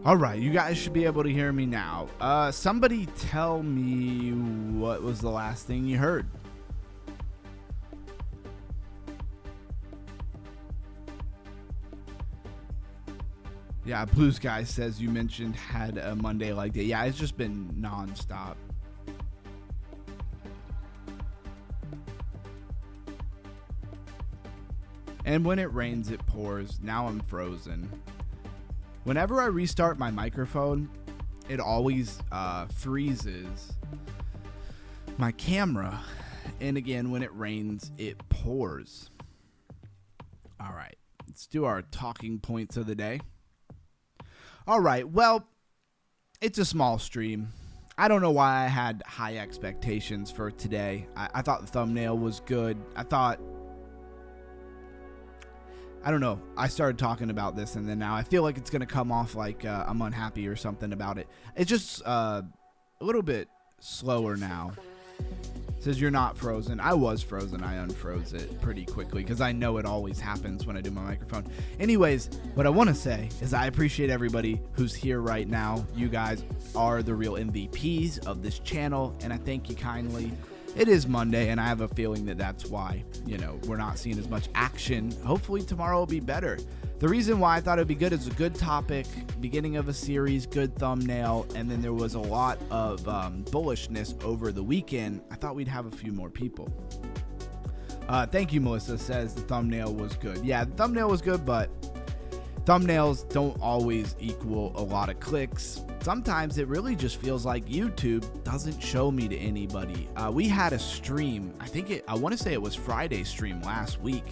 All right, you guys should be able to hear me now. Somebody tell me what was the last thing you heard. Yeah, Blue Sky says you mentioned had a Monday like that. Yeah, it's just been nonstop. And when it rains, it pours. Now I'm frozen. Whenever I restart my microphone, it always freezes my camera. And again, when it rains, it pours. All right, let's do our talking points of the day. All right, well, it's a small stream. I don't know why I had high expectations for today. I thought the thumbnail was good. I don't know. I started talking about this, and then now I feel like it's going to come off like I'm unhappy or something about it. It's just a little bit slower now. It says you're not frozen. I was frozen. I unfroze it pretty quickly because I know it always happens when I do my microphone. Anyways, what I want to say is I appreciate everybody who's here right now. You guys are the real MVPs of this channel, and I thank you kindly. It is Monday, and I have a feeling that that's why, we're not seeing as much action. Hopefully tomorrow will be better. The reason why I thought it would be good is a good topic, beginning of a series, good thumbnail, and then there was a lot of bullishness over the weekend. I thought we'd have a few more people. Thank you, Melissa, says the thumbnail was good. Yeah, the thumbnail was good, but thumbnails don't always equal a lot of clicks. Sometimes it really just feels like YouTube doesn't show me to anybody. We had a stream, I want to say it was Friday's stream last week,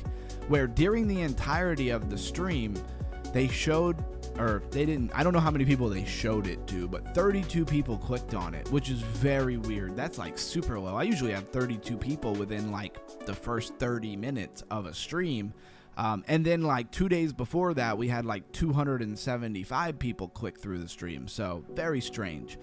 where during the entirety of the stream, they showed, or they didn't, I don't know how many people they showed it to, but 32 people clicked on it, which is very weird. That's like super low. I usually have 32 people within like the first 30 minutes of a stream. And then like 2 days before that, we had like 275 people click through the stream. So very strange.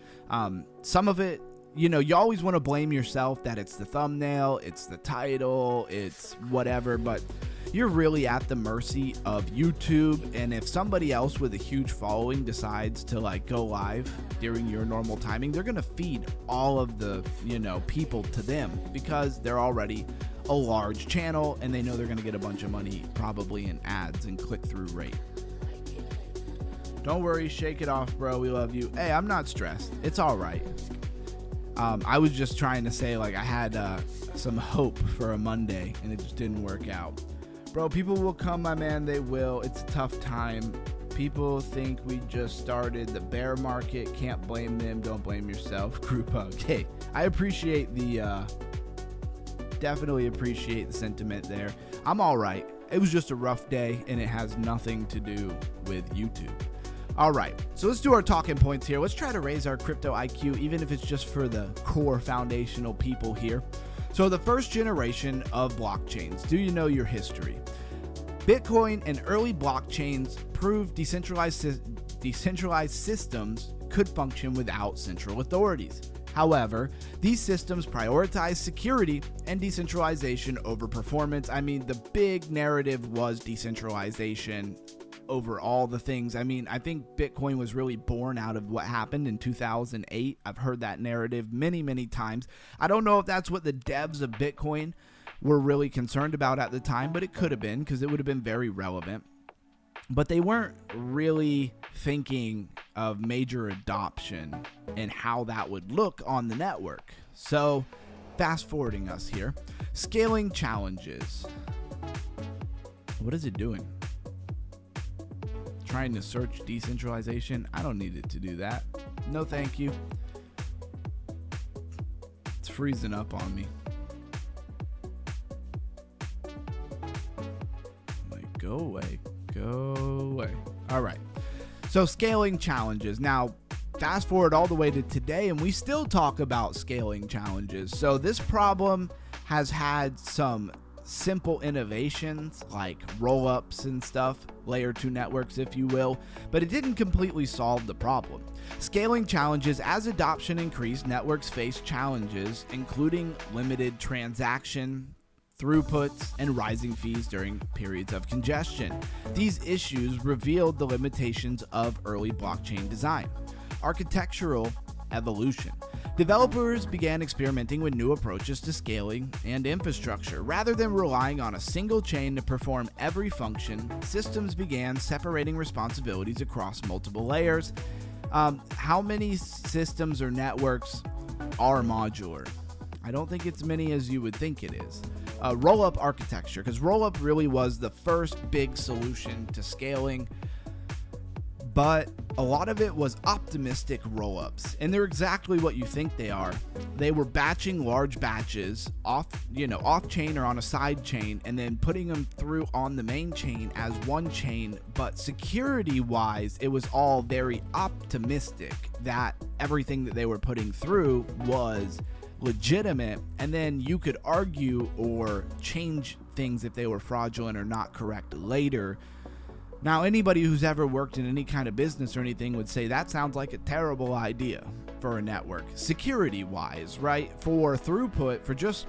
Some of it you always want to blame yourself that it's the thumbnail, it's the title, it's whatever, but you're really at the mercy of YouTube. And if somebody else with a huge following decides to like go live during your normal timing, they're going to feed all of the, people to them because they're already a large channel and they know they're going to get a bunch of money probably in ads and click-through rate. Don't worry, shake it off, bro. We love you. Hey, I'm not stressed. It's all right. I was just trying to say like I had some hope for a Monday and it just didn't work out. Bro, people will come, my man. They will. It's a tough time. People think we just started the bear market. Can't blame them. Don't blame yourself. Group hug. Hey, I appreciate definitely appreciate the sentiment there. I'm all right. It was just a rough day and it has nothing to do with YouTube. All right, so let's do our talking points here. Let's try to raise our crypto IQ, even if it's just for the core foundational people here. So the first generation of blockchains, do you know your history? Bitcoin and early blockchains proved decentralized systems could function without central authorities. However, these systems prioritize security and decentralization over performance. I mean, the big narrative was decentralization over all the things. I mean, I think Bitcoin was really born out of what happened in 2008. I've heard that narrative many, many times. I don't know if that's what the devs of Bitcoin were really concerned about at the time, but it could have been because it would have been very relevant. But they weren't really thinking of major adoption and how that would look on the network. So, fast forwarding us here, scaling challenges. What is it doing? Trying to search decentralization? I don't need it to do that. No, thank you. It's freezing up on me. Like, go away. Go away. All right. So scaling challenges. Now, fast forward all the way to today, and we still talk about scaling challenges. So this problem has had some simple innovations like rollups and stuff, layer 2 networks, if you will, but it didn't completely solve the problem. Scaling challenges. As adoption increased, networks faced challenges, including limited transaction throughputs and rising fees during periods of congestion. These issues revealed the limitations of early blockchain design. Architectural evolution. Developers began experimenting with new approaches to scaling and infrastructure. Rather than relying on a single chain to perform every function, systems began separating responsibilities across multiple layers. How many systems or networks are modular? I don't think it's many as you would think it is. Rollup architecture, because rollup really was the first big solution to scaling, but a lot of it was optimistic rollups, and they're exactly what you think they are. They were batching large batches off chain or on a side chain, and then putting them through on the main chain as one chain. But security wise, it was all very optimistic that everything that they were putting through was legitimate, and then you could argue or change things if they were fraudulent or not correct later. Now, anybody who's ever worked in any kind of business or anything would say that sounds like a terrible idea for a network, security wise, right? For throughput, for just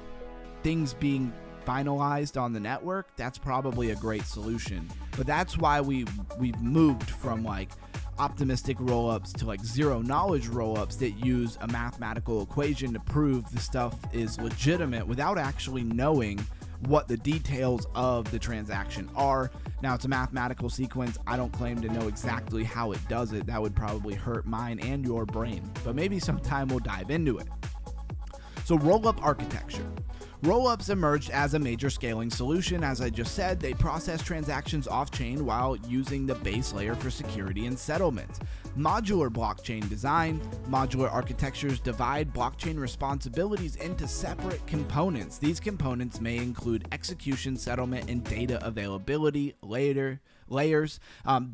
things being finalized on the network, that's probably a great solution. But that's why we've moved from like optimistic rollups to like zero knowledge rollups that use a mathematical equation to prove the stuff is legitimate without actually knowing what the details of the transaction are. Now, it's a mathematical sequence. I don't claim to know exactly how it does it. That would probably hurt mine and your brain, but maybe sometime we'll dive into it. So rollup architecture. Rollups emerged as a major scaling solution. As I just said, they process transactions off-chain while using the base layer for security and settlement. Modular blockchain design. Modular architectures divide blockchain responsibilities into separate components. These components may include execution, settlement, and data availability layers.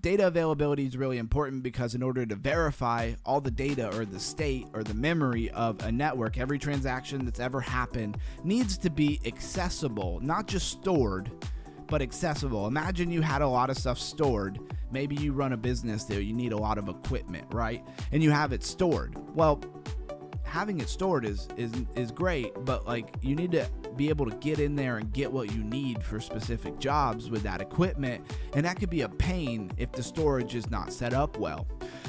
Data availability is really important because in order to verify all the data or the state or the memory of a network, every transaction that's ever happened needs to be accessible, not just stored, but accessible. Imagine you had a lot of stuff stored. Maybe you run a business there, you need a lot of equipment, right? And you have it stored. Well, having it stored is great, but like you need to be able to get in there and get what you need for specific jobs with that equipment, and that could be a pain if the storage is not set up well.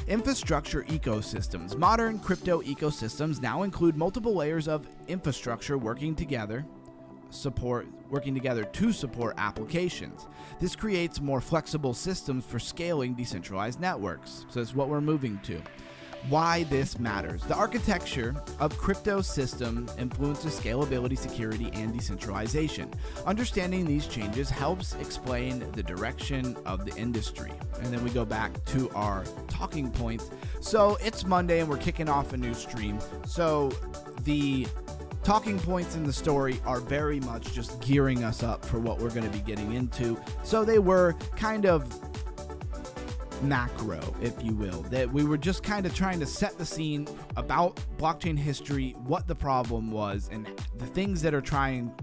Infrastructure ecosystems. Modern crypto ecosystems now include multiple layers of infrastructure working together to support applications. This creates more flexible systems for scaling decentralized networks. So that's what we're moving to. Why this matters. The architecture of crypto system influences scalability, security, and decentralization. Understanding these changes helps explain the direction of the industry. And then we go back to our talking points. So it's Monday and we're kicking off a new stream. So the talking points in the story are very much just gearing us up for what we're going to be getting into. So they were kind of macro, if you will, that we were just kind of trying to set the scene about blockchain history, what the problem was, and the things that are trying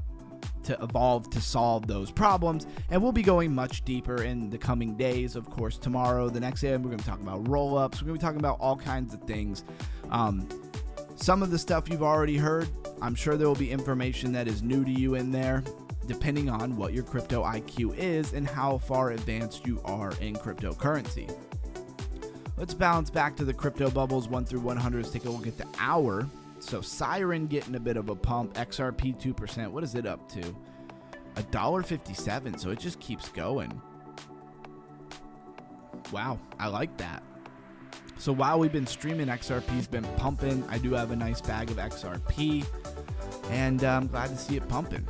to evolve to solve those problems. And we'll be going much deeper in the coming days. Of course, tomorrow, the next day, we're going to talk about rollups. We're going to be talking about all kinds of things. Some of the stuff you've already heard. I'm sure there will be information that is new to you in there, depending on what your crypto IQ is and how far advanced you are in cryptocurrency. Let's bounce back to the crypto bubbles 1 through 100. Let's take a look at the hour. So Siren getting a bit of a pump. XRP 2%. What is it up to? $1.57. So it just keeps going. Wow, I like that. So while we've been streaming, XRP's been pumping. I do have a nice bag of XRP, and I'm glad to see it pumping.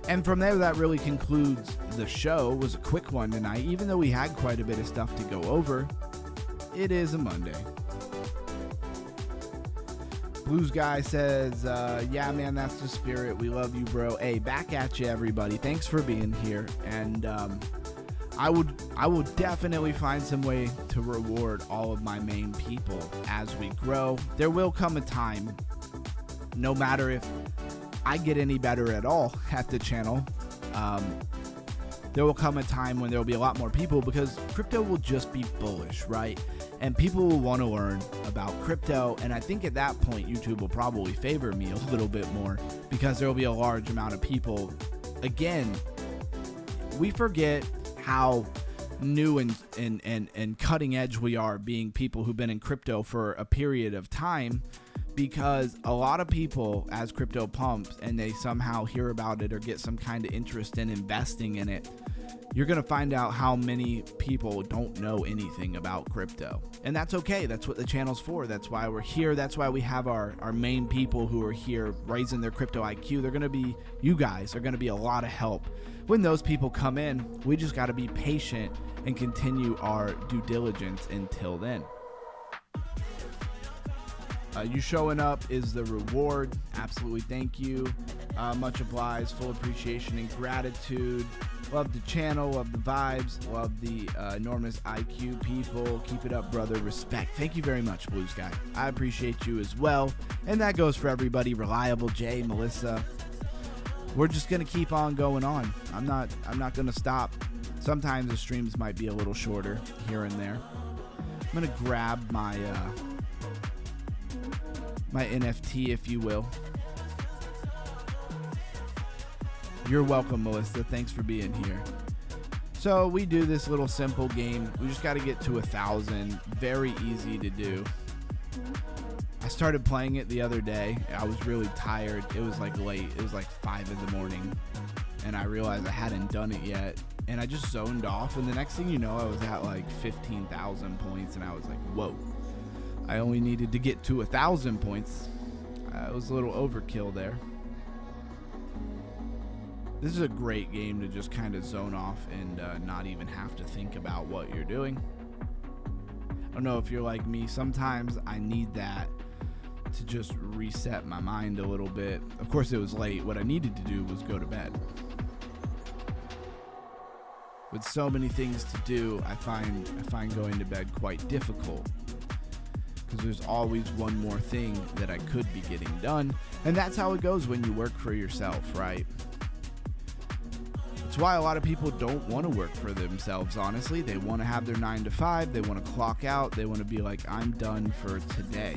And from there, that really concludes the show. It was a quick one tonight, even though we had quite a bit of stuff to go over. It is a Monday. Blues Guy says, yeah, man, that's the spirit. We love you, bro. Hey, back at you, everybody. Thanks for being here. And I will definitely find some way to reward all of my main people as we grow. There will come a time, no matter if I get any better at all at the channel, there will come a time when there will be a lot more people, because crypto will just be bullish, right? And people will want to learn about crypto, and I think at that point YouTube will probably favor me a little bit more, because there will be a large amount of people. Again, we forget how new and cutting edge we are, being people who've been in crypto for a period of time, because a lot of people, as crypto pumps and they somehow hear about it or get some kind of interest in investing in it, you're going to find out how many people don't know anything about crypto. And that's okay. That's what the channel's for. That's why we're here. That's why we have our main people who are here raising their crypto IQ. They're going to be, you guys are going to be a lot of help. When those people come in, we just got to be patient and continue our due diligence until then. You showing up is the reward. Absolutely. Thank you. Much obliged. Full appreciation and gratitude. Love the channel. Love the vibes. Love the enormous IQ people. Keep it up, brother. Respect. Thank you very much, Blue Sky. I appreciate you as well. And that goes for everybody. Reliable Jay, Melissa. We're just going to keep on going on. I'm not going to stop. Sometimes the streams might be a little shorter here and there. I'm going to grab my NFT, if you will. You're welcome, Melissa. Thanks for being here. So we do this little simple game. We just got to get to 1,000. Very easy to do. I started playing it the other day. I was really tired. It was like late. It was like 5 in the morning. And I realized I hadn't done it yet. And I just zoned off. And the next thing you know, I was at like 15,000 points. And I was like, whoa. I only needed to get to 1,000 points. It was a little overkill there. This is a great game to just kind of zone off and not even have to think about what you're doing. I don't know if you're like me. Sometimes I need that to just reset my mind a little bit. Of course, it was late. What I needed to do was go to bed. With so many things to do, I find going to bed quite difficult, because there's always one more thing that I could be getting done. And that's how it goes when you work for yourself, right? It's It's why a lot of people don't want to work for themselves, honestly. They want to have their 9 to 5. They want to clock out. They want to be like, I'm done for today.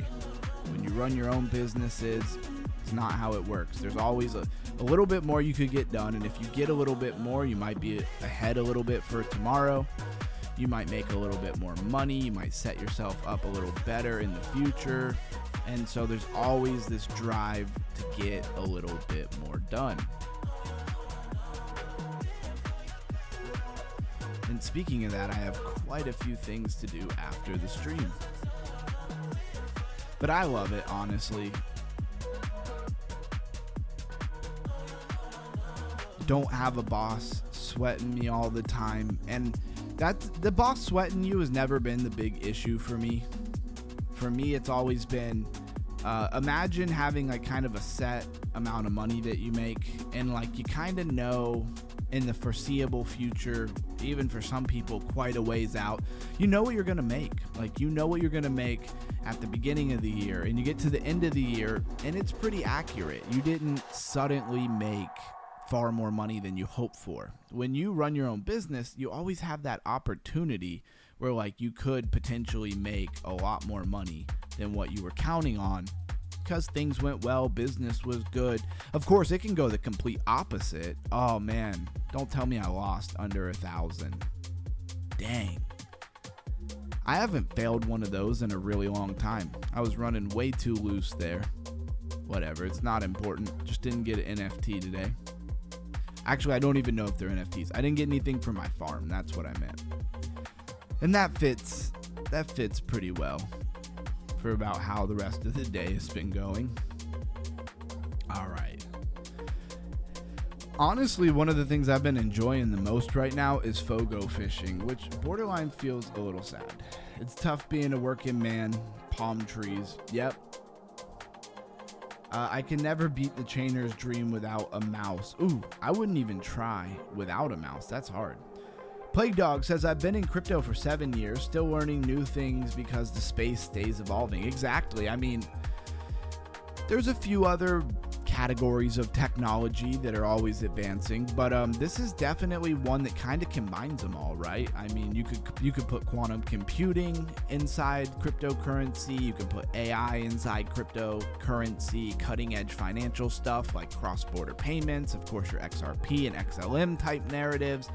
When you run your own businesses, it's not how it works. There's always a little bit more you could get done. And if you get a little bit more, you might be ahead a little bit for tomorrow. You might make a little bit more money. You might set yourself up a little better in the future. And so there's always this drive to get a little bit more done. And speaking of that, I have quite a few things to do after the stream. But I love it, honestly. Don't have a boss sweating me all the time. And the boss sweating you has never been the big issue for me. For me, it's always been, imagine having like kind of a set amount of money that you make, and like you kind of know in the foreseeable future, even for some people quite a ways out, you know what you're going to make. Like, you know what you're going to make at the beginning of the year, and you get to the end of the year and it's pretty accurate. You didn't suddenly make far more money than you hoped for. When you run your own business, you always have that opportunity where like you could potentially make a lot more money than what you were counting on because things went well, business was good. Of course, it can go the complete opposite. Oh man, don't tell me I lost under 1,000. Dang. I haven't failed one of those in a really long time. I was running way too loose there. Whatever, it's not important. Just didn't get an NFT today. Actually, I don't even know if they're NFTs. I didn't get anything for my farm. That's what I meant. And that fits pretty well for about how the rest of the day has been going. All right. Honestly, one of the things I've been enjoying the most right now is FOGO fishing, which borderline feels a little sad. It's tough being a working man. Palm trees. Yep. I can never beat the chainer's dream without a mouse. Ooh, I wouldn't even try without a mouse. That's hard. Plague Dog says, I've been in crypto for 7 years, still learning new things because the space stays evolving. Exactly. I mean, there's a few other categories of technology that are always advancing, but this is definitely one that kind of combines them all, right? I mean, you could put quantum computing inside cryptocurrency, you can put AI inside cryptocurrency, cutting edge financial stuff like cross-border payments, of course your XRP and XLM type narratives.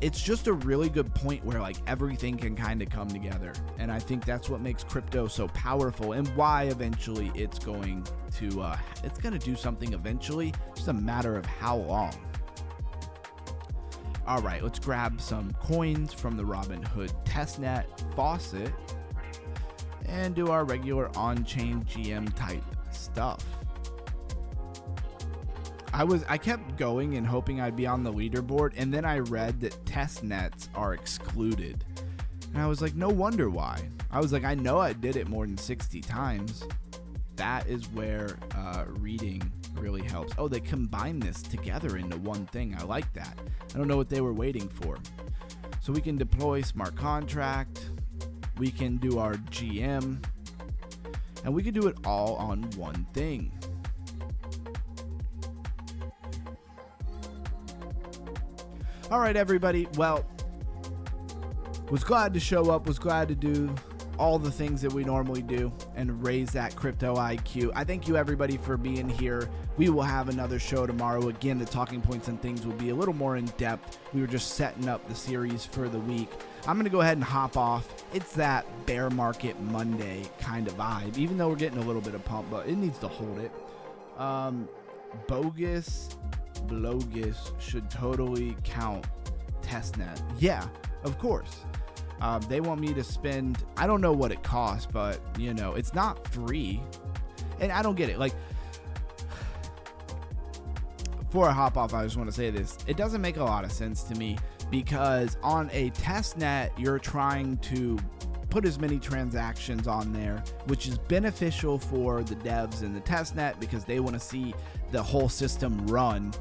It's just a really good point where like everything can kind of come together. And I think that's what makes crypto so powerful and why eventually it's going to do something eventually. It's just a matter of how long. All right, let's grab some coins from the Robinhood testnet faucet and do our regular on-chain GM type stuff. I kept going and hoping I'd be on the leaderboard, and then I read that test nets are excluded. And I was like, no wonder why. I was like, I know I did it more than 60 times. That is where reading really helps. Oh, they combine this together into one thing. I like that. I don't know what they were waiting for. So we can deploy smart contract. We can do our GM. And we can do it all on one thing. All right, everybody. Well, was glad to show up, was glad to do all the things that we normally do and raise that crypto IQ. I thank you, everybody, for being here. We will have another show tomorrow. Again, the talking points and things will be a little more in depth. We were just setting up the series for the week. I'm going to go ahead and hop off. It's that bear market Monday kind of vibe, even though we're getting a little bit of pump, but it needs to hold it. Bogus should totally count testnet. Yeah, of course. They want me to spend, I don't know what it costs, but you know, it's not free. And I don't get it. Like, before I hop off, I just want to say this. It doesn't make a lot of sense to me because on a testnet, you're trying to put as many transactions on there, which is beneficial for the devs in the testnet because they want to see the whole system run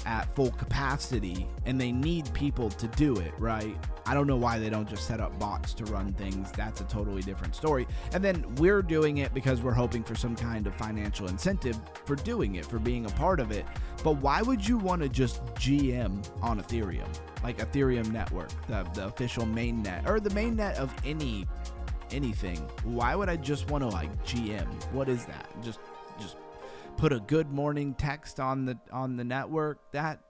at full capacity and they need people to do it, right? I don't know why they don't just set up bots to run things. That's a totally different story. And then we're doing it because we're hoping for some kind of financial incentive for doing it, for being a part of it. But why would you want to just GM on Ethereum? Like Ethereum network, the official mainnet, or the mainnet of anything. Why would I just want to like GM? What is that? Just put a good morning text on the network? That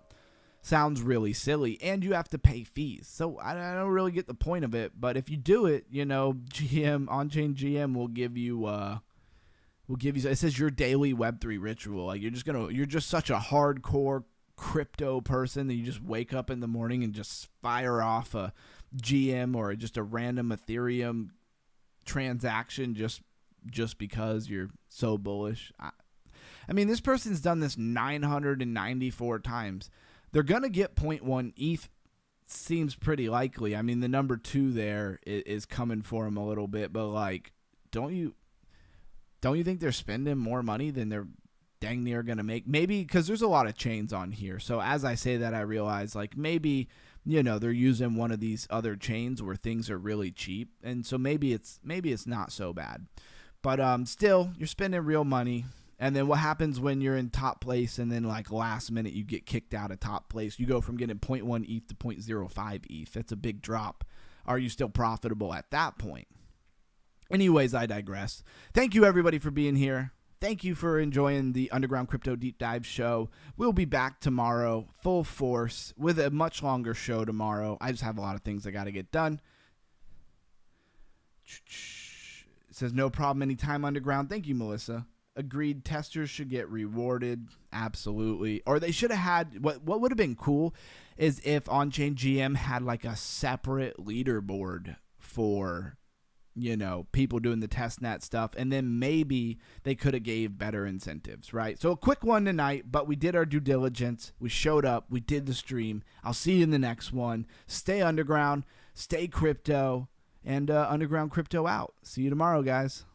sounds really silly, and you have to pay fees. So I don't really get the point of it. But if you do it, you know, GM on-chain GM will give you it says your daily Web3 ritual. Like you're just such a hardcore crypto person that you just wake up in the morning and just fire off a GM or just a random Ethereum transaction just because you're so bullish. I mean, this person's done this 994 times. They're going to get 0.1 ETH. Seems pretty likely. I mean, the number 2 there is coming for him a little bit, but like, don't you think they're spending more money than they're dang near going to make? Maybe because there's a lot of chains on here. So as I say that, I realize like maybe, you know, they're using one of these other chains where things are really cheap. And so maybe it's not so bad, but still you're spending real money. And then what happens when you're in top place and then like last minute you get kicked out of top place? You go from getting 0.1 ETH to 0.05 ETH. That's a big drop. Are you still profitable at that point? Anyways, I digress. Thank you everybody for being here. Thank you for enjoying the Underground Crypto Deep Dive show. We'll be back tomorrow, full force, with a much longer show tomorrow. I just have a lot of things I got to get done. It says no problem anytime, Underground. Thank you, Melissa. Agreed, testers should get rewarded. Absolutely. Or they should have had, what would have been cool is if on-chain GM had like a separate leaderboard for, you know, people doing the testnet stuff, and then maybe they could have gave better incentives, right? So a quick one tonight, but we did our due diligence. We showed up. We did the stream. I'll see you in the next one. Stay underground, stay crypto, and Underground Crypto out. See you tomorrow, guys.